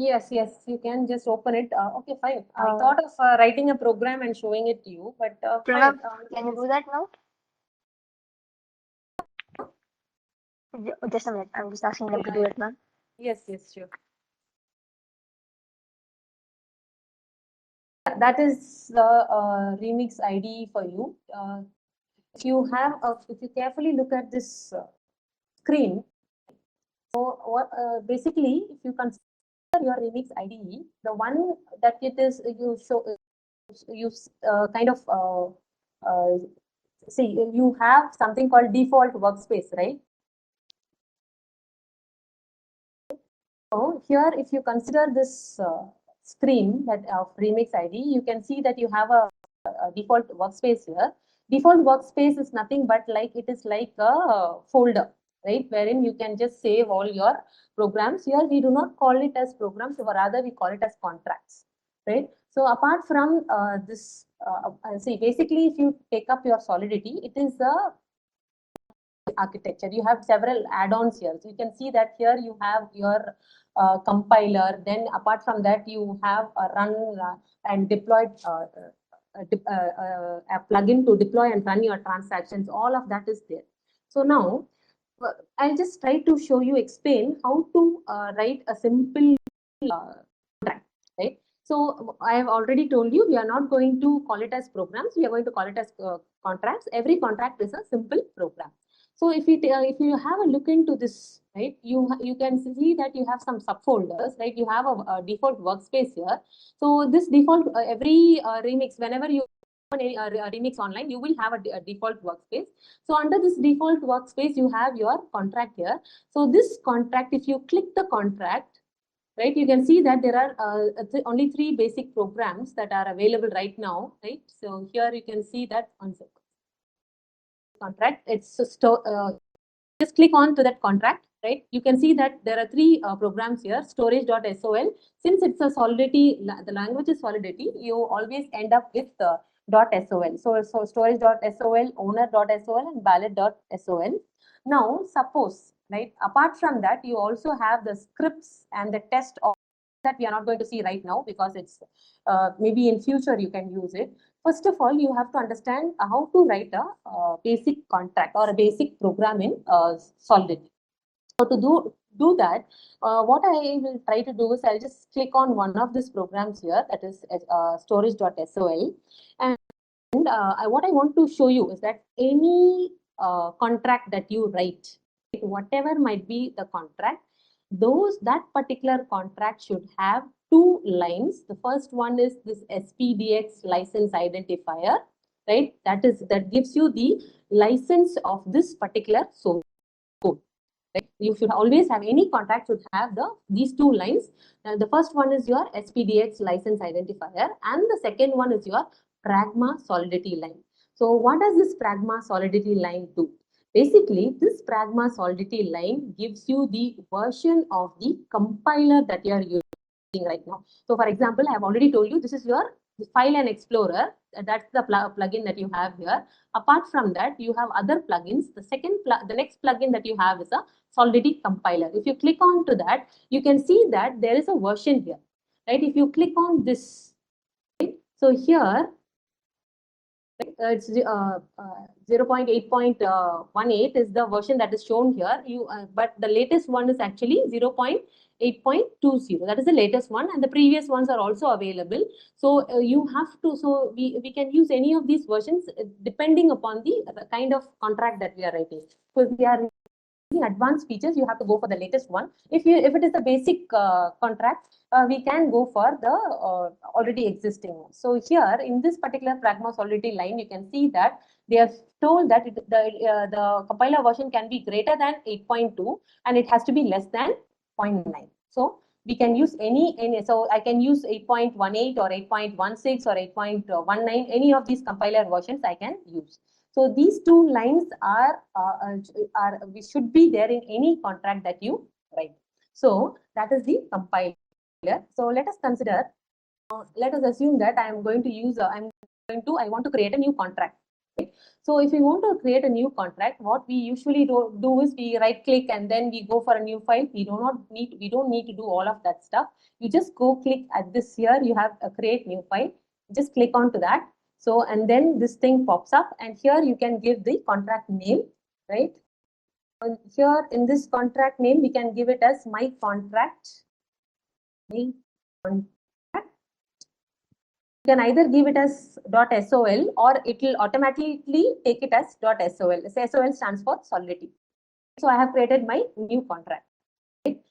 Yes, you can just open it. Okay, fine. I thought of writing a program and showing it to you, but fine. Pranav, can you do that now? Just a minute. I'm just asking them to do it, ma'am. Yes, sure. That is the remix ID for you. If you carefully look at this screen, so what basically, if you consider your remix ID, the one that it is you show you kind of see you have something called default workspace, right? So here, if you consider this screen that of remix ID, you can see that you have a default workspace here. Default workspace is nothing but like it is like a folder, right? Wherein you can just save all your programs. Here we do not call it as programs, or rather we call it as contracts, right? So apart from this, see, basically if you take up your Solidity, it is a architecture. You have several add-ons here. So you can see that here you have your compiler. Then apart from that, you have a run and deployed a plugin to deploy and run your transactions. All of that is there. So now I'll just try to show you, explain how to write a simple contract, right? So I have already told you, we are not going to call it as programs. We are going to call it as contracts. Every contract is a simple program. So if you have a look into this, right, you can see that you have some subfolders, right? You have a default workspace here. So this default every remix, whenever you a remix online, you will have a default workspace. So under this default workspace, you have your contract here. So this contract, if you click the contract, right, you can see that there are only 3 basic programs that are available right now, right? So here you can see that one second. Contract, it's just click on to that contract, right? You can see that there are 3 programs here, storage.sol. Since it's a Solidity, the language is Solidity, you always end up with .sol. So storage.sol, owner.sol, and ballot.sol. Now, suppose, right, apart from that, you also have the scripts and the test of that we are not going to see right now because it's maybe in future you can use it. First of all, you have to understand how to write a basic contract or a basic program in Solidity. So to do that, what I will try to do is I'll just click on one of these programs here, that is storage.sol. And what I want to show you is that any contract that you write, whatever might be the contract, that particular contract should have 2 lines. The first one is this SPDX license identifier, right? That gives you the license of this particular source code. Right? You should always have, any contract should have these 2 lines. The first one is your SPDX license identifier, and the second one is your pragma solidity line. So what does this pragma solidity line do? Basically, this pragma solidity line gives you the version of the compiler that you are using right now. So for example, I have already told you, this is your file and explorer. That's the plugin that you have here. Apart from that, you have other plugins. The next plugin that you have is a Solidity compiler. If you click on to that, you can see that there is a version here, right? If you click on this, right? So here, right, it's 0.8.18 is the version that is shown here. But the latest one is actually 0.8.20. That is the latest one, and the previous ones are also available. So you have to. So we can use any of these versions depending upon the kind of contract that we are writing. So if we are advanced features, you have to go for the latest one. If it is the basic contract, we can go for the already existing one. So here in this particular Pragma Solidity line, you can see that they have told that the compiler version can be greater than 8.2 and it has to be less than 0.9. So we can use any. So I can use 8.18 or 8.16 or 8.19. Any of these compiler versions I can use. So these two lines are we should be there in any contract that you write. So that is the compiler. So let us consider. Let us assume that I am going to use. I want to create a new contract. Right? So if we want to create a new contract, what we usually do is we right click and then we go for a new file. We don't need to do all of that stuff. You just go click at this here. You have a create new file. Just click onto that. So, and then this thing pops up and here you can give the contract name, right? And here in this contract name, we can give it as my contract. You can either give it as .sol or it will automatically take it as .sol. SOL stands for Solidity. So I have created my new contract. Right?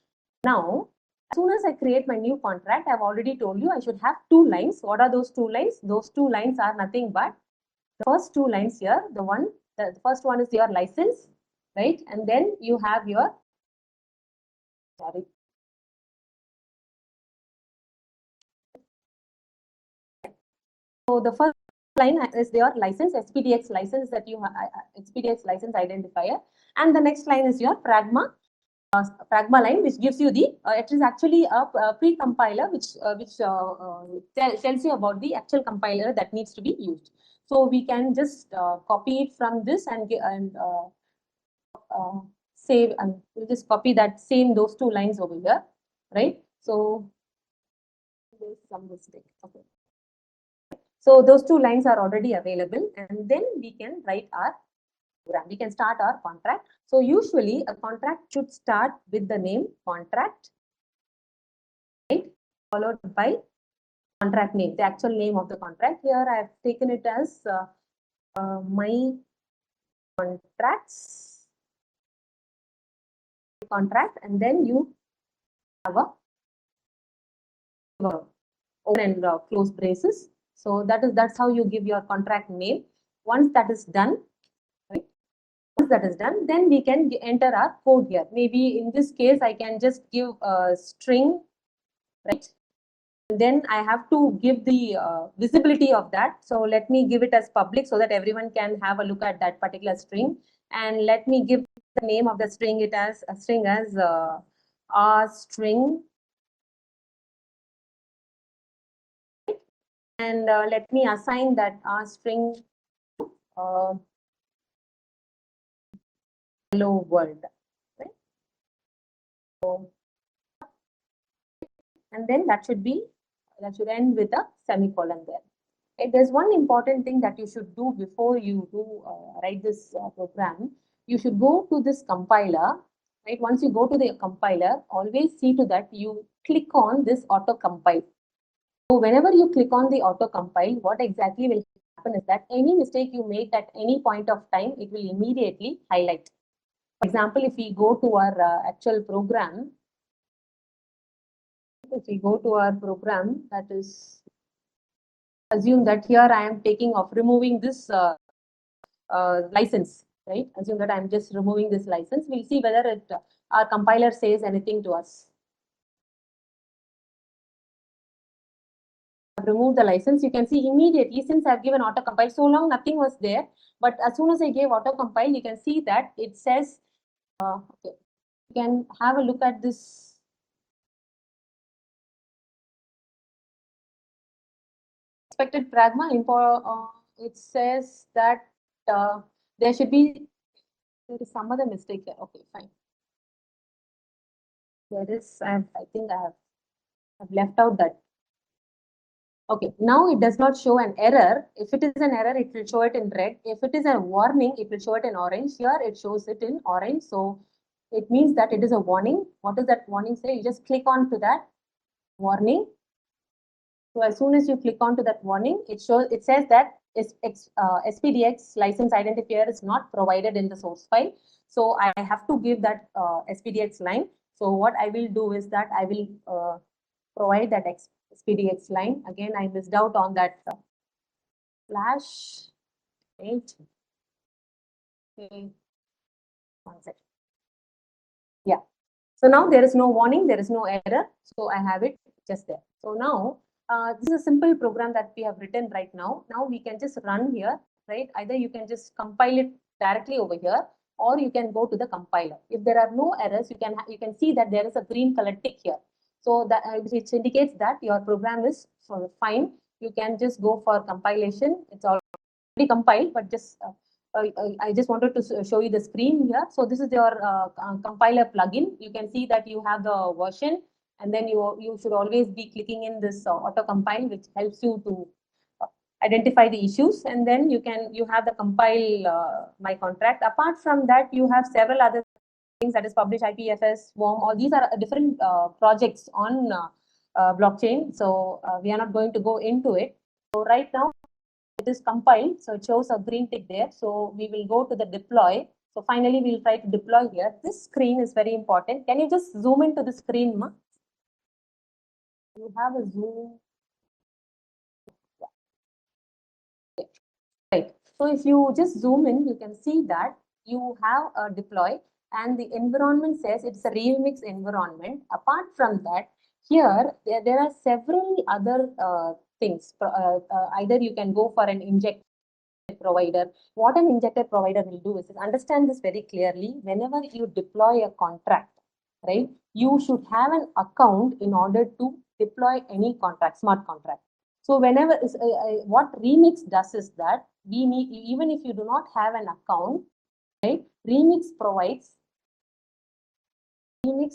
Now, as soon as I create my new contract, I've already told you I should have two lines. What are those two lines? Those two lines are nothing but the first two lines here. The first one is your license, right? And then you have your, sorry. So the first line is your license, SPDX license that you have, SPDX license identifier. And the next line is your Pragma line, which gives you the, it is actually a pre-compiler which tells you about the actual compiler that needs to be used. So we can just copy it from this and save, and we'll just copy that same those two lines over here, right? So there's some mistake. Okay. So those two lines are already available, and then we can write our program. We can start our contract. So usually a contract should start with the name contract, right? Followed by contract name, the actual name of the contract. Here I have taken it as my contract, and then you have a open and close braces. So that's how you give your contract name. Once that is done, right? Once that is done, then we can enter our code here. Maybe in this case, I can just give a string, right? And then I have to give the visibility of that. So let me give it as public so that everyone can have a look at that particular string. And let me give the name of the string it as a string as our string. And let me assign that our string hello world. Right? So, and then that should end with a semicolon there. Okay? There's one important thing that you should do before you write this program. You should go to this compiler. Right? Once you go to the compiler, always see to that you click on this auto compile. So whenever you click on the auto compile, what exactly will happen is that any mistake you make at any point of time, it will immediately highlight. For example, if we go to our actual program, that is, assume that here I am taking off removing this license, right? Assume that I'm just removing this license. We'll see whether our compiler says anything to us. I've removed the license. You can see immediately, since I've given auto compile, so long nothing was there. But as soon as I gave auto compile, you can see that it says, okay, you can have a look at this. Expected pragma info, it says that there should be, there is some other mistake here. Okay, fine. There is, I think I've left out that Okay, now it does not show an error. If it is an error, it will show it in red. If it is a warning, it will show it in orange. Here it shows it in orange. So it means that it is a warning. What does that warning say? You just click on to that warning. So as soon as you click on to that warning, it says that SPDX license identifier is not provided in the source file. So I have to give that SPDX line. So what I will do is that I will provide that SPDX line. Again, I missed out on that flash. Wait. Okay. One second. Yeah. So now there is no warning, there is no error. So I have it just there. So now this is a simple program that we have written right now. Now we can just run here, right? Either you can just compile it directly over here, or you can go to the compiler. If there are no errors, you can see that there is a green color tick here. So that which indicates that your program is fine. You can just go for compilation. It's already compiled, but just I just wanted to show you the screen here. So this is your compiler plugin. You can see that you have the version, and then you should always be clicking in this auto compile, which helps you to identify the issues, and then you have the compile my contract. Apart from that, you have several other things, that is publish IPFS, WORM. All these are different projects on blockchain. So we are not going to go into it. So right now it is compiled, so it shows a green tick there. So we will go to the deploy. So finally, we'll try to deploy here. This screen is very important. Can you just zoom into the screen, Ma? You have a zoom. Yeah. Right. So if you just zoom in, you can see that you have a deploy, and the environment says it's a remix environment. Apart from that, here there are several other things. Either you can go for an inject provider. What an injector provider will do is understand this very clearly. Whenever you deploy a contract, right, you should have an account in order to deploy any contract, smart contract. So whenever what Remix does is that we need, even if you do not have an account, right, Remix provides you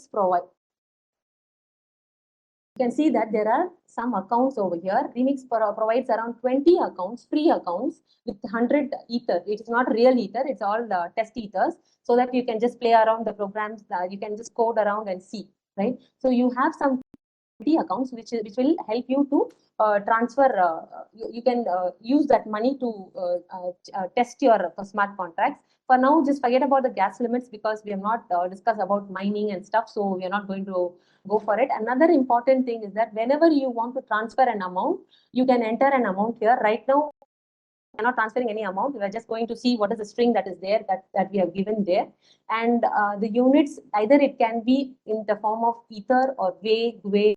can see that there are some accounts over here. Remix provides around 20 accounts, free accounts with 100 ether. It is not real ether, it's all test ethers, so that you can just play around the programs, you can just code around and see, right? So you have some accounts which will help you to transfer, you can use that money to test your smart contracts. For now, just forget about the gas limits, because we have not discussed about mining and stuff, so we are not going to go for it. Another important thing is that whenever you want to transfer an amount, you can enter an amount here. Right now, we're not transferring any amount. We are just going to see what is the string that is there, that we have given there. And the units, either it can be in the form of ether or GWAY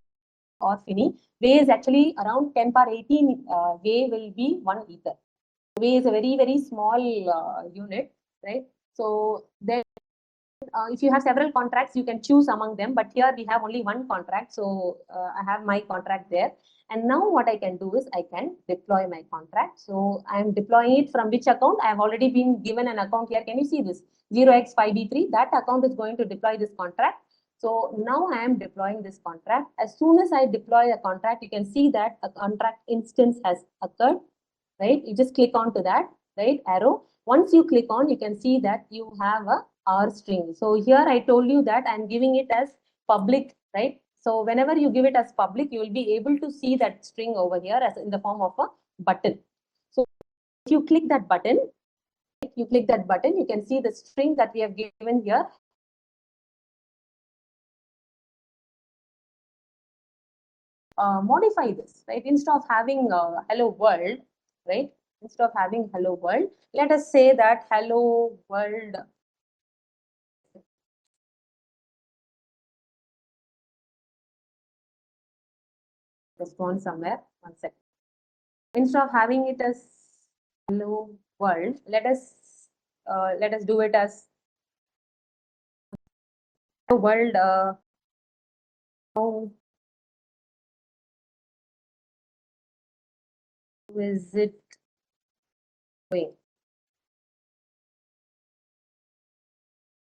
or FINI. GWAY is actually around 10 power 18. GWAY will be 1 ether. GWAY is a very, very small unit, right? So then if you have several contracts, you can choose among them, but here we have only one contract. So I have my contract there. And now what I can do is I can deploy my contract. So I'm deploying it from which account? I have already been given an account here. Can you see this? 0x5b3, that account is going to deploy this contract. So now I am deploying this contract. As soon as I deploy a contract, you can see that a contract instance has occurred, right? You just click on to that, right, arrow. Once you click on, you can see that you have a R string. So here I told you that I'm giving it as public, right? So whenever you give it as public, you will be able to see that string over here as in the form of a button. So if you click that button, you can see the string that we have given here. Modify this, right? Instead of having hello world, right? Instead of having hello world, let us say that hello world. Respond somewhere. One second. Instead of having it as hello world, let us do it as hello world. How is it going?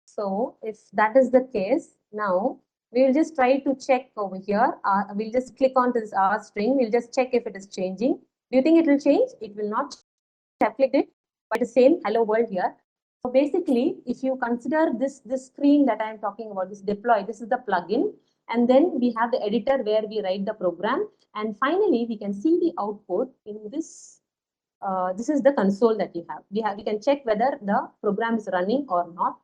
So if that is the case, now We will just try to check over here. We'll just click on this R string. We'll just check if it is changing. Do you think it will change? It will not. I've clicked it, but the same hello world here. So basically, if you consider this screen that I'm talking about, this deploy, this is the plugin. And then we have the editor where we write the program. And finally, we can see the output in this. This is the console that we have. We can check whether the program is running or not.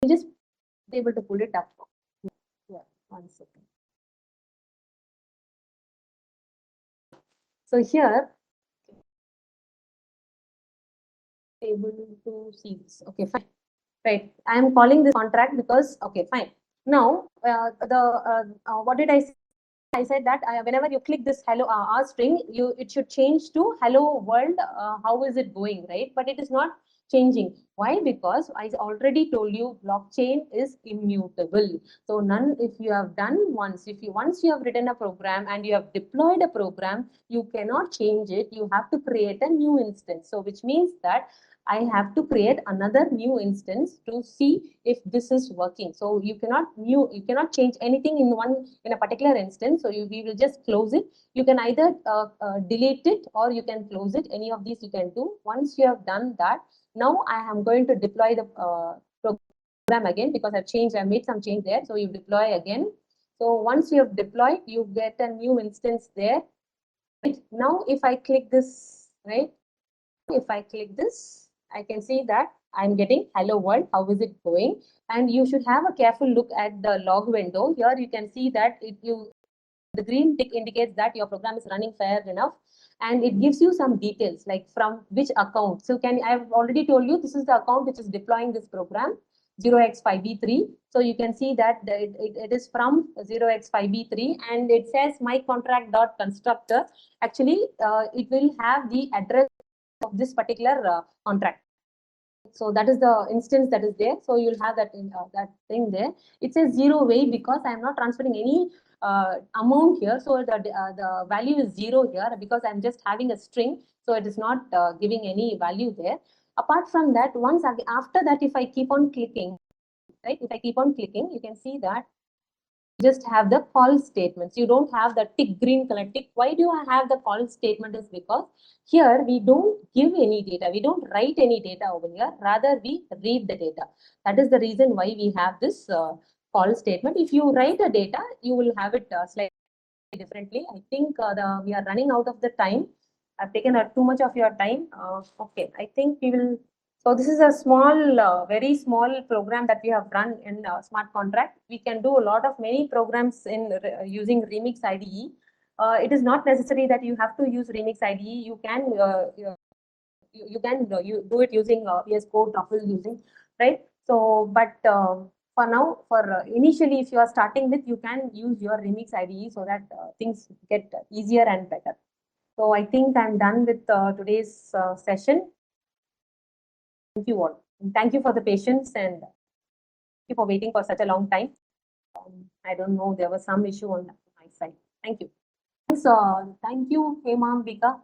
We just be able to pull it up. Yeah, 1 second. So here, able to see this. Okay, fine. Right. I am calling this contract because, okay, fine. Now, what did I say? I said that whenever you click this hello R string, it should change to hello world. How is it going, right? But it is not changing. Why? Because I already told you blockchain is immutable. So none, if you have done once, once you have written a program and you have deployed a program, you cannot change it. You have to create a new instance. So which means that I have to create another new instance to see if this is working. So you cannot change anything in a particular instance. So we will just close it. You can either delete it or you can close it. Any of these you can do. Once you have done that, now I am going to deploy the program again because I made some change there. So you deploy again. So once you have deployed, you get a new instance there. Right? Now, if I click this, right? If I click this, I can see that I'm getting hello world. How is it going? And you should have a careful look at the log window. Here you can see that the green tick indicates that your program is running fair enough, and it gives you some details like from which account. So I've already told you this is the account which is deploying this program 0x5b3. So you can see that it is from 0x5b3 and it says my contract.constructor. Actually, it will have the address of this particular contract. So that is the instance that is there. So you'll have that that thing there. It says zero weight because I am not transferring any amount here. So the value is zero here because I'm just having a string. So it is not giving any value there. Apart from that, after that, if I keep on clicking, right? If I keep on clicking, you can see that just have the call statements. You don't have the tick, green color tick. Why do I have the call statement? Is because here we don't give any data. We don't write any data over here. Rather, we read the data. That is the reason why we have this call statement. If you write a data, you will have it slightly differently. I think we are running out of the time. I've taken too much of your time. Okay, I think we will. So this is a small, very small program that we have run in smart contract. We can do a lot of many programs in using Remix IDE. It is not necessary that you have to use Remix IDE. You can you do it using VS Code, Truffle using, right? So, but for now, for initially, if you are starting with, you can use your Remix IDE so that things get easier and better. So I think I'm done with today's session. Thank you all. And thank you for the patience and thank you for waiting for such a long time. I don't know, there was some issue on my side. Thank you. Thanks, thank you, Hema, Vika,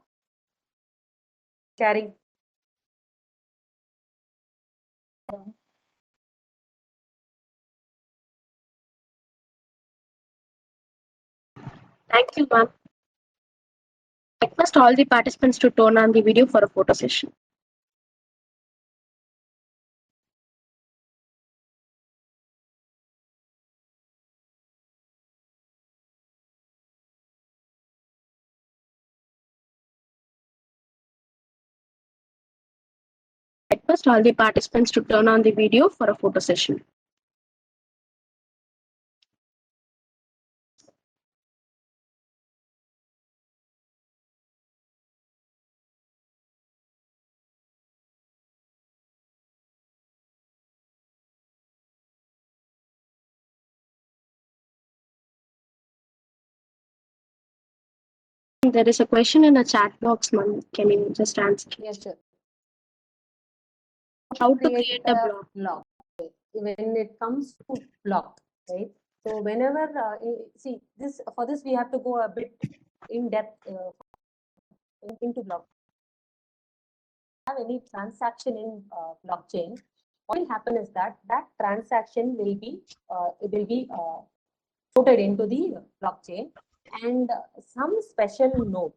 sharing. Thank you, ma'am. I request all the participants to turn on the video for a photo session. I request all the participants to turn on the video for a photo session. There is a question in a chat box, ma'am. Can you just answer? Yes, sure. How to create a block? block. When it comes to block, right? So whenever see this, for this we have to go a bit in depth into block. Have any transaction in blockchain? what will happen is that transaction will be put into the blockchain, and some special node,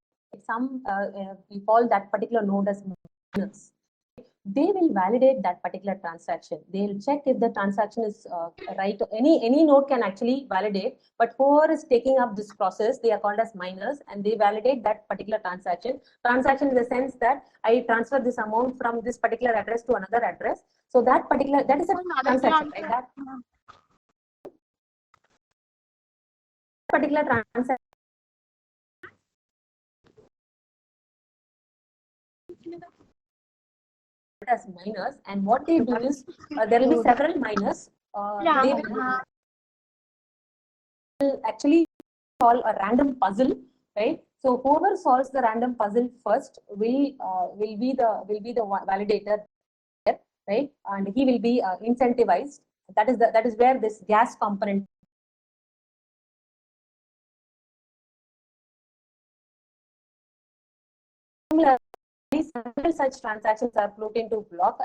we call that particular node as miners. They will validate that particular transaction. They'll check if the transaction is right. Any node can actually validate, but whoever is taking up this process, they are called as miners, and they validate that particular transaction. Transaction in the sense that I transfer this amount from this particular address to another address. So that is a transaction, right? That particular transaction as miners, and what they do is there will be several miners. They will actually solve a random puzzle, right? So whoever solves the random puzzle first will be the validator, right? And he will be incentivized. That is where this gas component. Similarly, several such transactions are put into blocks,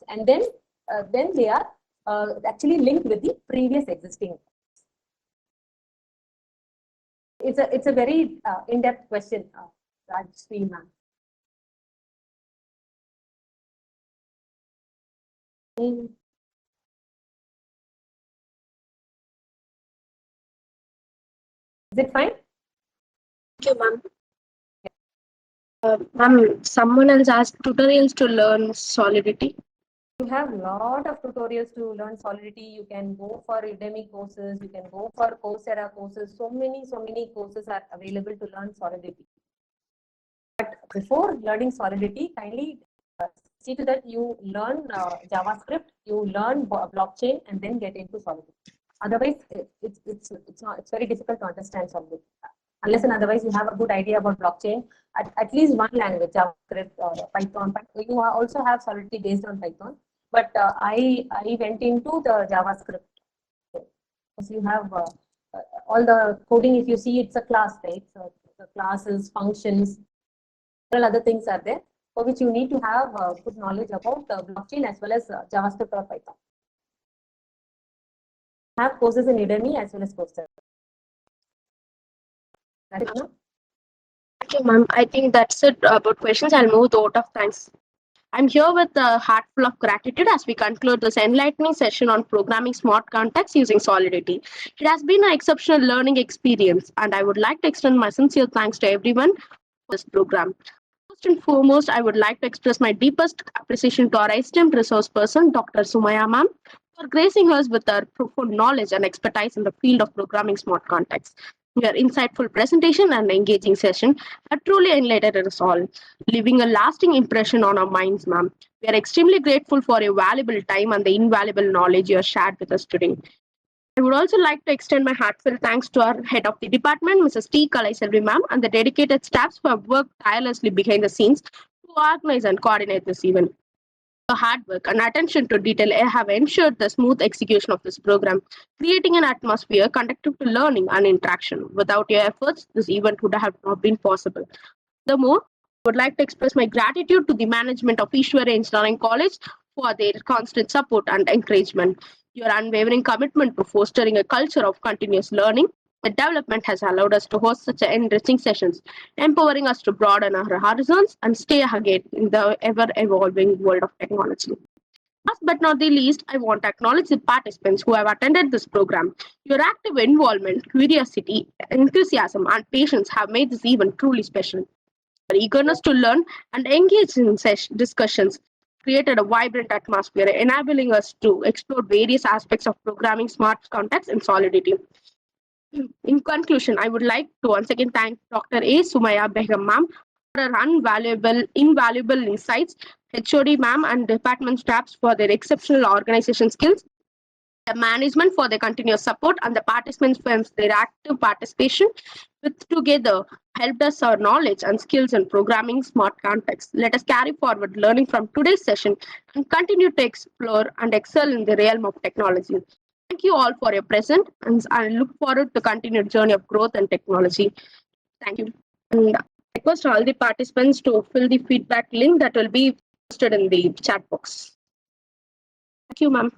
and then they are actually linked with the previous existing. It's a very in-depth question, Rajshri ma'am. Is it fine? Thank you, ma'am. Ma'am, someone else asked tutorials to learn Solidity. You have a lot of tutorials to learn Solidity. You can go for Udemy courses. You can go for Coursera courses. So many courses are available to learn Solidity. But before learning Solidity, kindly see to that you learn JavaScript, you learn blockchain, and then get into Solidity. Otherwise, it's very difficult to understand Solidity. Unless and otherwise you have a good idea about blockchain, at least one language, JavaScript or Python. You also have Solidity based on Python. But I went into the JavaScript. So you have all the coding. If you see, it's a class, right? So the classes, functions, several other things are there for which you need to have good knowledge about blockchain as well as JavaScript or Python. Have courses in Udemy as well as Coursera. Thank you, ma'am. I think that's it about questions. I'll move the vote of thanks. I'm here with a heart full of gratitude as we conclude this enlightening session on programming smart contracts using Solidity. It has been an exceptional learning experience, and I would like to extend my sincere thanks to everyone for this program. First and foremost, I would like to express my deepest appreciation to our esteemed resource person, Dr. Sumaya ma'am, for gracing us with her profound knowledge and expertise in the field of programming smart contracts. Your insightful presentation and engaging session have truly enlightened us all, leaving a lasting impression on our minds, ma'am. We are extremely grateful for your valuable time and the invaluable knowledge you have shared with us today. I would also like to extend my heartfelt thanks to our head of the department, Mrs. T. Kalaiselvi ma'am, and the dedicated staffs who have worked tirelessly behind the scenes to organize and coordinate this event. Your hard work and attention to detail have ensured the smooth execution of this program, creating an atmosphere conducive to learning and interaction. Without your efforts, this event would have not been possible. Furthermore, I would like to express my gratitude to the management of Easwari Engineering College for their constant support and encouragement. Your unwavering commitment to fostering a culture of continuous learning and development has allowed us to host such enriching sessions, empowering us to broaden our horizons and stay ahead in the ever-evolving world of technology. Last but not the least, I want to acknowledge the participants who have attended this program. Your active involvement, curiosity, enthusiasm, and patience have made this event truly special. Your eagerness to learn and engage in discussions created a vibrant atmosphere, enabling us to explore various aspects of programming smart contracts in Solidity. In conclusion, I would like to once again thank Dr. A. Sumaya Begum ma'am for her invaluable insights, HOD ma'am and department staffs for their exceptional organization skills, the management for their continuous support, and the participants for their active participation, which together helped us our knowledge and skills in programming smart contracts. Let us carry forward learning from today's session and continue to explore and excel in the realm of technology. Thank you all for your presence, and I look forward to continued journey of growth and technology. Thank you. And I request all the participants to fill the feedback link that will be posted in the chat box. Thank you, ma'am.